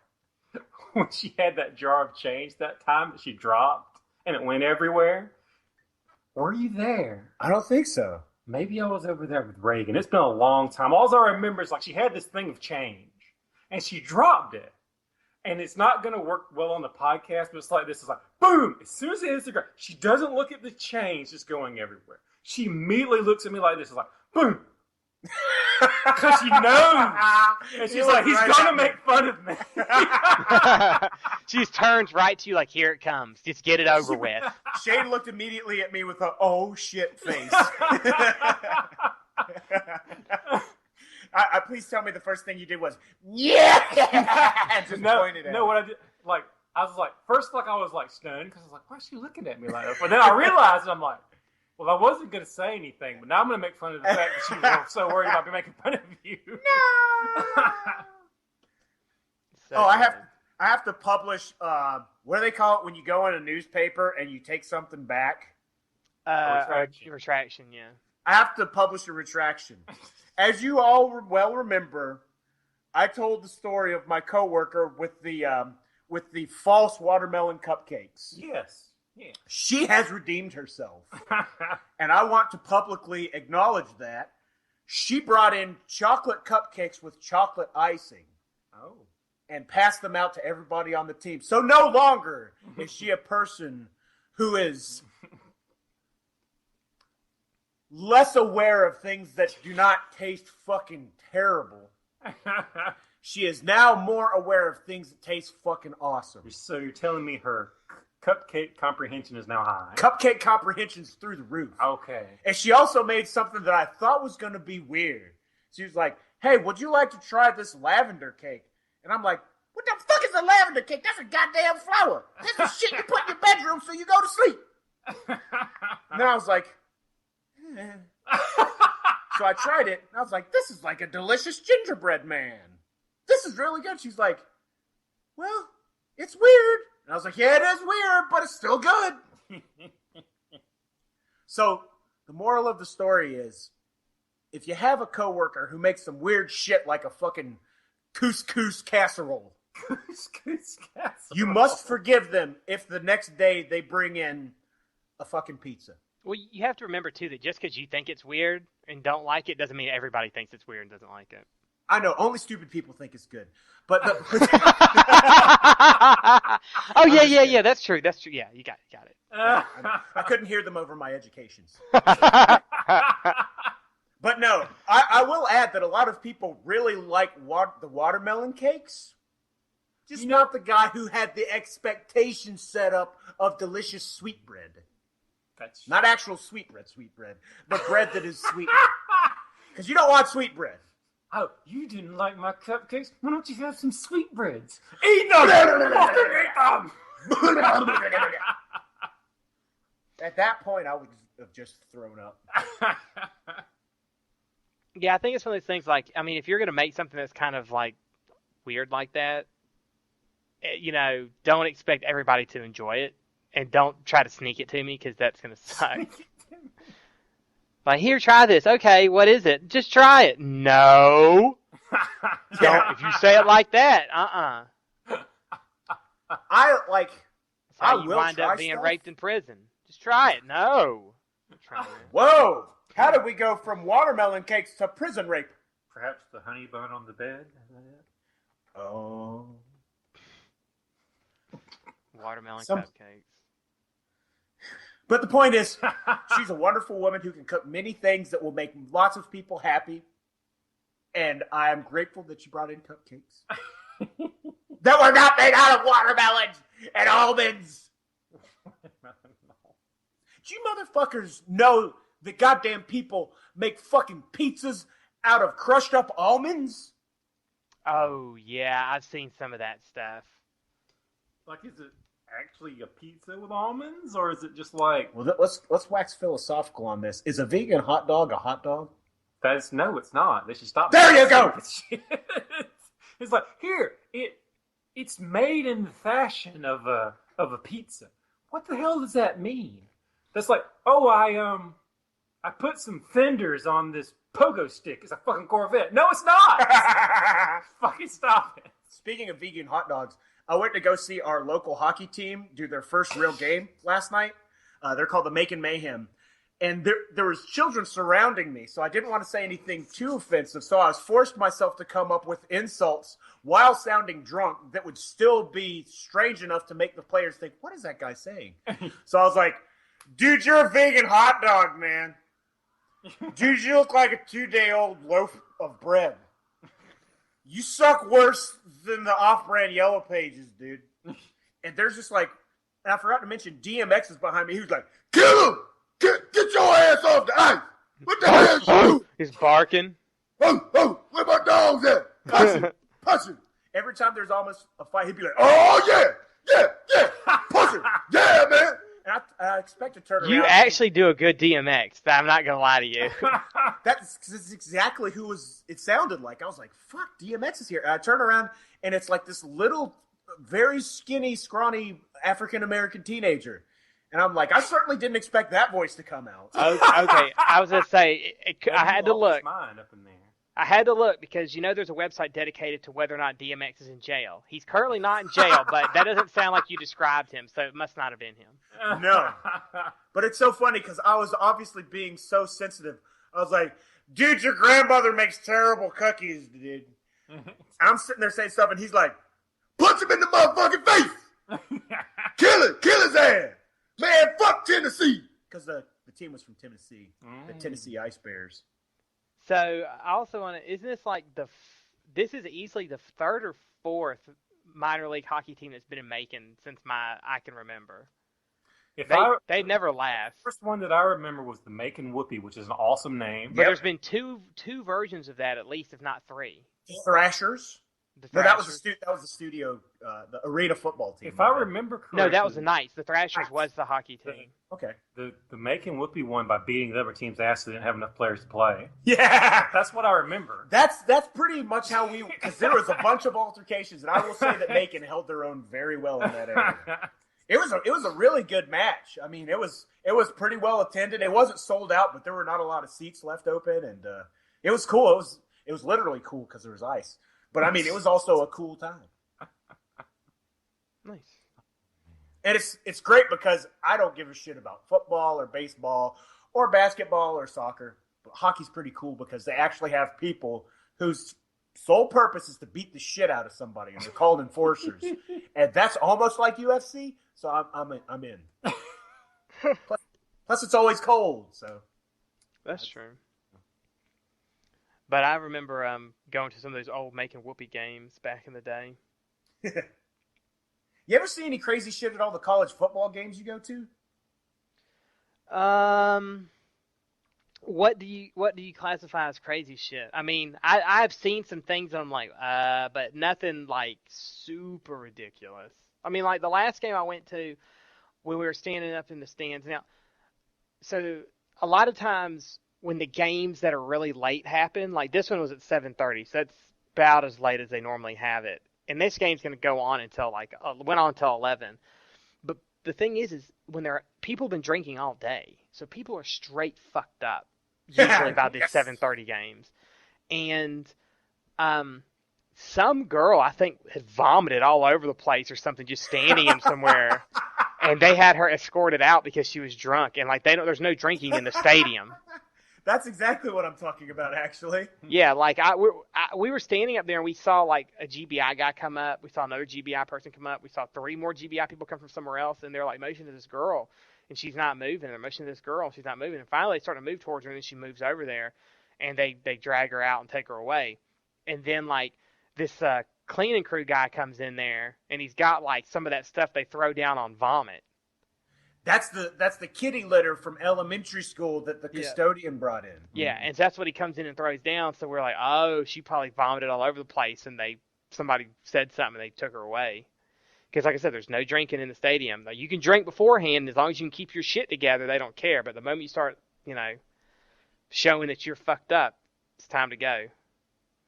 When she had that jar of change that time that she dropped, and it went everywhere. Were you there? I don't think so. Maybe I was over there with Reagan. It's been a long time. All I remember is like she had this thing of change, and she dropped it. And it's not going to work well on the podcast, but it's like this. It's like, boom! As soon as it hits the ground, she doesn't look at the change just going everywhere. She immediately looks at me like this. It's like, boom! Because she knows. And she's like, he's going to make fun of me. She just turns right to you like, here it comes. Just get it over with. Shane looked immediately at me with a oh shit face. Please tell me the first thing you did was, yeah! Just pointed at No, what I did, like, I was like, first, like, I was like stunned because I was like, why is she looking at me like that? But then I realized, I'm like, well, I wasn't going to say anything, but now I'm going to make fun of the fact that she was so worried about me making fun of you. No! So I have to publish, what do they call it when you go in a newspaper and you take something back? Retraction, yeah. I have to publish a retraction. As you all well remember, I told the story of my coworker with the false watermelon cupcakes. Yes. Yeah. She has redeemed herself. And I want to publicly acknowledge that. She brought in chocolate cupcakes with chocolate icing. Oh. and passed them out to everybody on the team. So no longer is she a person who is less aware of things that do not taste fucking terrible. She is now more aware of things that taste fucking awesome. So you're telling me her cupcake comprehension is now high? Cupcake comprehension's through the roof. Okay. And she also made something that I thought was going to be weird. She was like, hey, would you like to try this lavender cake? And I'm like, what the fuck is a lavender cake? That's a goddamn flower. This is shit you put in your bedroom so you go to sleep. And then I was like, So I tried it, and I was like, this is like a delicious gingerbread man. This is really good. She's like, well, it's weird. And I was like, yeah, it is weird, but it's still good. So the moral of the story is, if you have a coworker who makes some weird shit like a fucking couscous casserole, you must forgive them if the next day they bring in a fucking pizza. Well, you have to remember, too, that just because you think it's weird and don't like it doesn't mean everybody thinks it's weird and doesn't like it. I know, only stupid people think it's good. But Oh, yeah, that's true. Yeah, you got it. I couldn't hear them over my educations. But no, I will add that a lot of people really like the watermelon cakes. Just not the guy who had the expectation set up of delicious sweetbread. That's not actual sweetbread, but bread that is sweetened. Because you don't want sweetbread. Oh, you didn't like my cupcakes? Why don't you have some sweetbreads? Eat them! At that point, I would have just thrown up. Yeah, I think it's one of those things like, I mean, if you're going to make something that's kind of like weird like that, you know, don't expect everybody to enjoy it. And don't try to sneak it to me because that's going to suck. Like, here, try this. Okay, what is it? Just try it. No. Don't. If you say it like that, I like. That's how you wind up being raped in prison. Just try it. No. Whoa! How did we go from watermelon cakes to prison rape? Perhaps the honey bun on the bed? Oh. Watermelon cupcakes. But the point is, she's a wonderful woman who can cook many things that will make lots of people happy. And I am grateful that she brought in cupcakes. That were not made out of watermelons and almonds. Do you motherfuckers know that goddamn people make fucking pizzas out of crushed up almonds? Oh, yeah, I've seen some of that stuff. Like, is it actually a pizza with almonds, or is it just like... Well, let's wax philosophical on this. Is a vegan hot dog a hot dog? No, it's not. They should stop. There you go! It's like, here, it's made in the fashion of a pizza. What the hell does that mean? That's like, oh, I put some fenders on this pogo stick. It's a fucking Corvette. No, it's not! Fucking stop it. Speaking of vegan hot dogs, I went to go see our local hockey team do their first real game last night. They're called the Macon Mayhem. And there was children surrounding me, so I didn't want to say anything too offensive. So I was forced myself to come up with insults while sounding drunk that would still be strange enough to make the players think, what is that guy saying? So I was like, dude, you're a vegan hot dog, man. Dude, you look like a 2-day-old loaf of bread. You suck worse than the off-brand Yellow Pages, dude. And there's just like, and I forgot to mention, DMX is behind me. He was like, kill him! Get your ass off the ice! What the hell you do? He's barking. Oh, where my dogs at? Push him. Every time there's almost a fight, he'd be like, oh, yeah, push him. Yeah, man. And I expect to turn around. You actually do a good DMX. I'm not going to lie to you. That's exactly who it sounded like. I was like, fuck, DMX is here. And I turn around, and it's like this little, very skinny, scrawny African-American teenager. And I'm like, I certainly didn't expect that voice to come out. Okay, I was going to say, I had to look. Mine up in there. I had to look because, you know, there's a website dedicated to whether or not DMX is in jail. He's currently not in jail, but that doesn't sound like you described him, so it must not have been him. No. But it's so funny because I was obviously being so sensitive. I was like, dude, your grandmother makes terrible cookies, dude. I'm sitting there saying stuff, and he's like, punch him in the motherfucking face. Kill his ass. Man, fuck Tennessee. Because the team was from Tennessee, the Tennessee Ice Bears. So I also want to. Isn't this like this is easily the third or fourth minor league hockey team that's been in Macon since I can remember. They never last. The first one that I remember was the Macon Whoopie, which is an awesome name. But there's been two versions of that at least, if not three. Thrashers. The No, that Thrashers. was the studio, the arena football team. If I remember correctly, No, that was the Knights. The Thrashers was the hockey team. Okay. The Macon Whoopie won by beating the other team's ass. They didn't have enough players to play. Yeah, That's what I remember. that's pretty much how we. Because there was a bunch of altercations, and I will say that Macon held their own very well in that area. It was a really good match. I mean, it was pretty well attended. It wasn't sold out, but there were not a lot of seats left open, and it was cool. It was literally cool because there was ice. But I mean, it was also a cool time. Nice. And it's great because I don't give a shit about football or baseball or basketball or soccer. But hockey's pretty cool because they actually have people whose sole purpose is to beat the shit out of somebody, and they're called enforcers. And that's almost like UFC, so I'm in. Plus, it's always cold, so That's true. But I remember going to some of those old Macon Whoopie games back in the day. You ever see any crazy shit at all the college football games you go to? What do you classify as crazy shit? I mean, I've seen some things that I'm like, but nothing like super ridiculous. I mean, like the last game I went to when we were standing up in the stands. Now, so a lot of times when the games that are really late happen, like this one was at 7:30, so that's about as late as they normally have it. And this game's going to go on until went on until 11. But the thing is when people have been drinking all day, so people are straight fucked up usually about these 7:30 games. And some girl I think had vomited all over the place or something, just standing in somewhere, and they had her escorted out because she was drunk. And like there's no drinking in the stadium. That's exactly what I'm talking about, actually. Yeah, like we were standing up there and we saw like a GBI guy come up. We saw another GBI person come up. We saw 3 more GBI people come from somewhere else, and they're like motioning to this girl, and she's not moving. They're motioning to this girl, and she's not moving. And finally, they start to move towards her, and then she moves over there, and they drag her out and take her away. And then like this cleaning crew guy comes in there, and he's got like some of that stuff they throw down on vomit. That's the kitty litter from elementary school that the custodian brought in. Yeah, and that's what he comes in and throws down. So we're like, oh, she probably vomited all over the place, and somebody said something, and they took her away. Because like I said, there's no drinking in the stadium. You can drink beforehand as long as you can keep your shit together. They don't care. But the moment you start, showing that you're fucked up, it's time to go.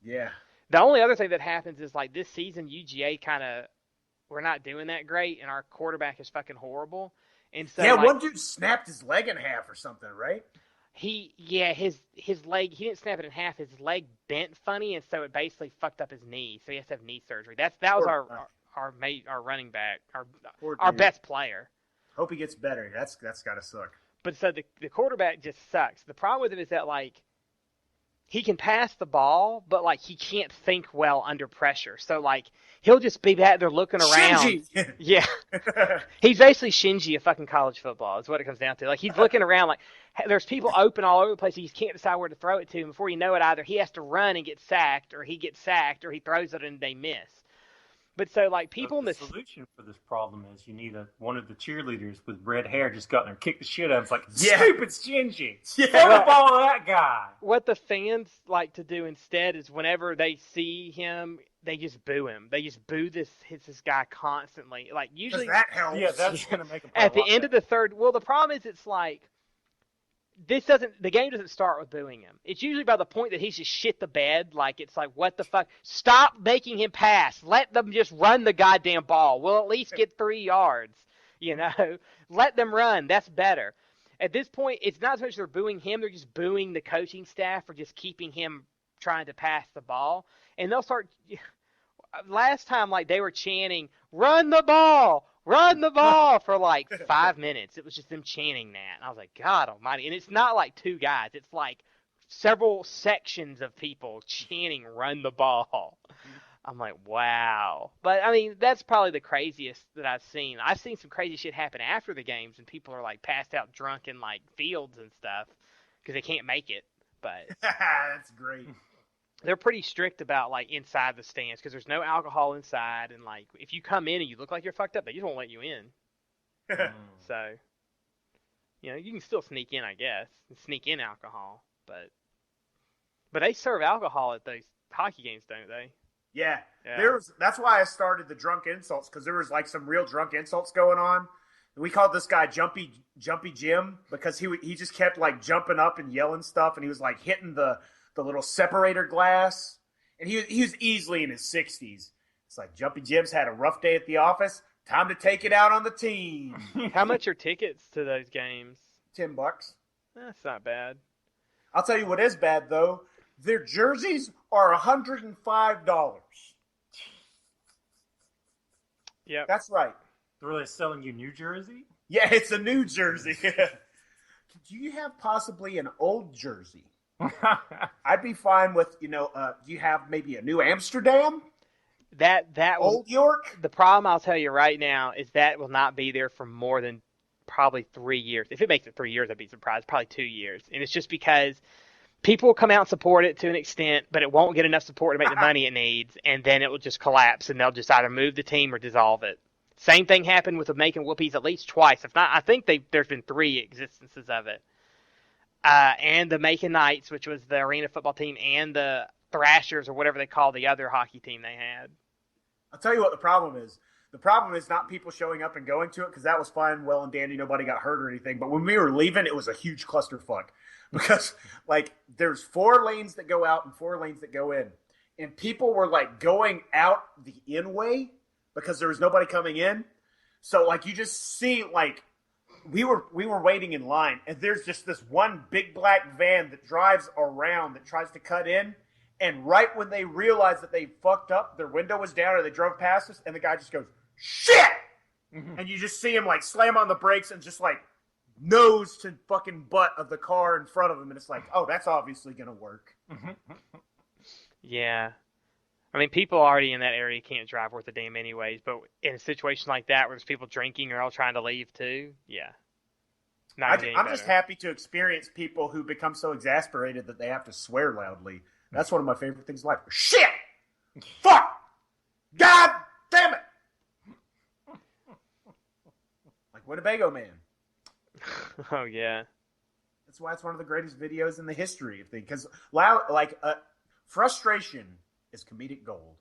Yeah. The only other thing that happens is like this season, UGA we're not doing that great, and our quarterback is fucking horrible. And so, one dude snapped his leg in half or something, right? His leg, he didn't snap it in half. His leg bent funny, and so it basically fucked up his knee. So he has to have knee surgery. That was our running back, our best player. Hope he gets better. That's gotta suck. But so the quarterback just sucks. The problem with him is that like he can pass the ball, but like he can't think well under pressure. So like he'll just be back there looking around. Shinji. Yeah. He's basically Shinji of fucking college football is what it comes down to. Like he's looking around like there's people open all over the place. He just can't decide where to throw it to. And before you know it, either he has to run and get sacked, or he gets sacked, or he throws it and they miss. But so like people in the solution for this problem is you need one of the cheerleaders with red hair just go out there and kick the shit out of him. It's like, stupid Shinji. Throw the ball to that guy. What the fans like to do instead is whenever they see him, they just boo him. They just boo this guy constantly. Like usually that helps. Yeah, that's gonna make him at the end of the third. Well, the problem is it's like the game doesn't start with booing him. It's usually by the point that he's just shit the bed. Like it's like, what the fuck? Stop making him pass. Let them just run the goddamn ball. We'll at least get 3 yards. Let them run. That's better. At this point, it's not so much they're booing him. They're just booing the coaching staff for just keeping him trying to pass the ball. And they'll start. Last time, like they were chanting, "Run the ball! Run the ball!" for like 5 minutes. It was just them chanting that. And I was like, God almighty. And it's not like 2 guys. It's like several sections of people chanting, "Run the ball." I'm like, wow. But I mean, that's probably the craziest that I've seen. I've seen some crazy shit happen after the games, and people are like passed out drunk in like fields and stuff because they can't make it. But That's great. they're pretty strict about like inside the stands because there's no alcohol inside, and like if you come in and you look like you're fucked up, they just won't let you in. So, you can still sneak in, I guess, and sneak in alcohol, but they serve alcohol at those hockey games, don't they? Yeah. Yeah. That's why I started the drunk insults, because there was like some real drunk insults going on. We called this guy Jumpy Jim because he just kept like jumping up and yelling stuff, and he was like hitting the little separator glass, and he was easily in his 60s. It's like, Jumpy Jim's had a rough day at the office. Time to take it out on the team. How much are tickets to those games? $10. That's not bad. I'll tell you what is bad though. Their jerseys are $105. Yep. That's right. They're really selling you New Jersey? Yeah, it's a new jersey. Do you have possibly an old jersey? I'd be fine with, do you have maybe a New Amsterdam? That was Old York? the problem. I'll tell you right now is that will not be there for more than probably 3 years. If it makes it 3 years, I'd be surprised. Probably 2 years, and it's just because people will come out and support it to an extent, but it won't get enough support to make the money it needs, and then it will just collapse, and they'll just either move the team or dissolve it. Same thing happened with the Macon Whoopies at least twice. If not, I think there's been 3 existences of it. And the Macon Knights, which was the arena football team, and the Thrashers, or whatever they call the other hockey team they had. I'll tell you what the problem is. The problem is not people showing up and going to it, because that was fine, well and dandy, nobody got hurt or anything. But when we were leaving, it was a huge clusterfuck. Because, like, there's 4 lanes that go out and 4 lanes that go in. And people were, like, going out the in way because there was nobody coming in. So, like, you just see, like, we were waiting in line, and there's just this one big black van that drives around that tries to cut in. And right when they realized that they fucked up, their window was down, or they drove past us, and the guy just goes, "Shit!" Mm-hmm. And you just see him, like, slam on the brakes and just, like, nose to fucking butt of the car in front of him. And it's like, oh, that's obviously going to work. Yeah. I mean, people already in that area can't drive worth a damn anyways, but in a situation like that where there's people drinking or all trying to leave too, yeah. I'm just happy to experience people who become so exasperated that they have to swear loudly. That's one of my favorite things in life. Shit! Fuck! God damn it! Like Winnebago Man. Oh, yeah. That's why it's one of the greatest videos in the history of things. Because, frustration is comedic gold.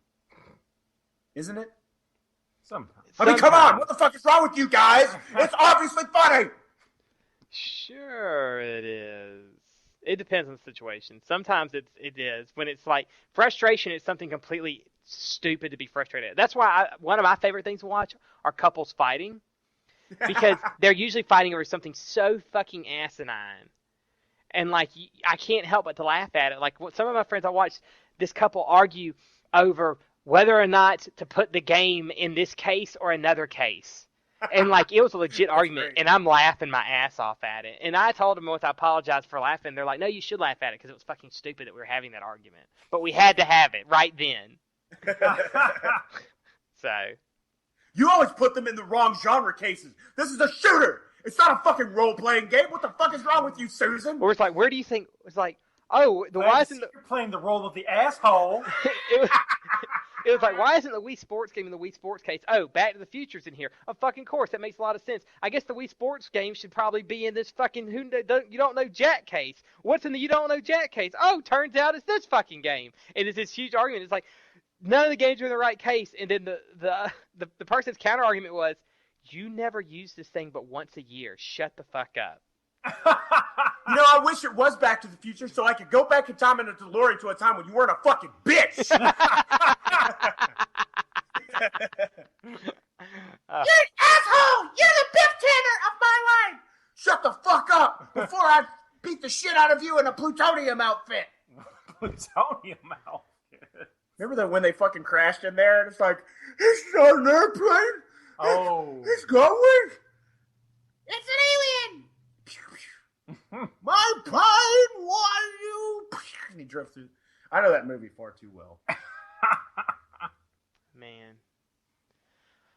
Isn't it? Sometimes. I mean, come on! What the fuck is wrong with you guys? It's obviously funny! Sure it is. It depends on the situation. Sometimes it is. When it's like frustration is something completely stupid to be frustrated at. That's why one of my favorite things to watch are couples fighting. Because they're usually fighting over something so fucking asinine. And, like, I can't help but to laugh at it. Like, some of my friends, I watched this couple argue over whether or not to put the game in this case or another case. And, like, it was a legit argument, great. and I'm laughing my ass off at it. And I told them once I apologized for laughing. They're like, no, you should laugh at it because it was fucking stupid that we were having that argument. But we had to have it right then. So... You always put them in the wrong genre cases. This is a shooter. It's not a fucking role-playing game. What the fuck is wrong with you, Susan? Or it's like, where do you think... It's like, oh, why isn't You're playing the role of the asshole. It was like, why isn't the Wii Sports game in the Wii Sports case? Oh, Back to the Future's in here. Of fucking course, that makes a lot of sense. I guess the Wii Sports game should probably be in this fucking you don't know Jack case. What's in the you don't know Jack case? Oh, turns out it's this fucking game. And it's this huge argument. It's like, none of the games are in the right case. And then the person's counter argument was, you never use this thing but once a year. Shut the fuck up. I wish it was Back to the Future so I could go back in time in a DeLorean to a time when you weren't a fucking bitch. You asshole! You're the Biff Tanner of my life! Shut the fuck up before I beat the shit out of you in a plutonium outfit. Plutonium outfit. Remember that when they fucking crashed in there and it's like, it's not an airplane. Oh. It's going. It's an alien. My plane won you. And he drove through. I know that movie far too well. Man.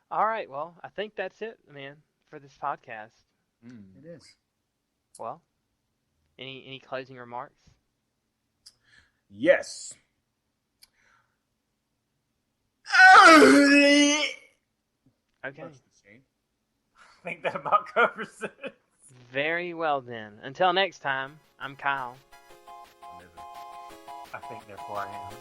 All right, well, I think that's it, man, for this podcast. It is. Well, any closing remarks? Yes. Okay. I think that about covers it. Very well then. Until next time, I'm Kyle. I think therefore I am.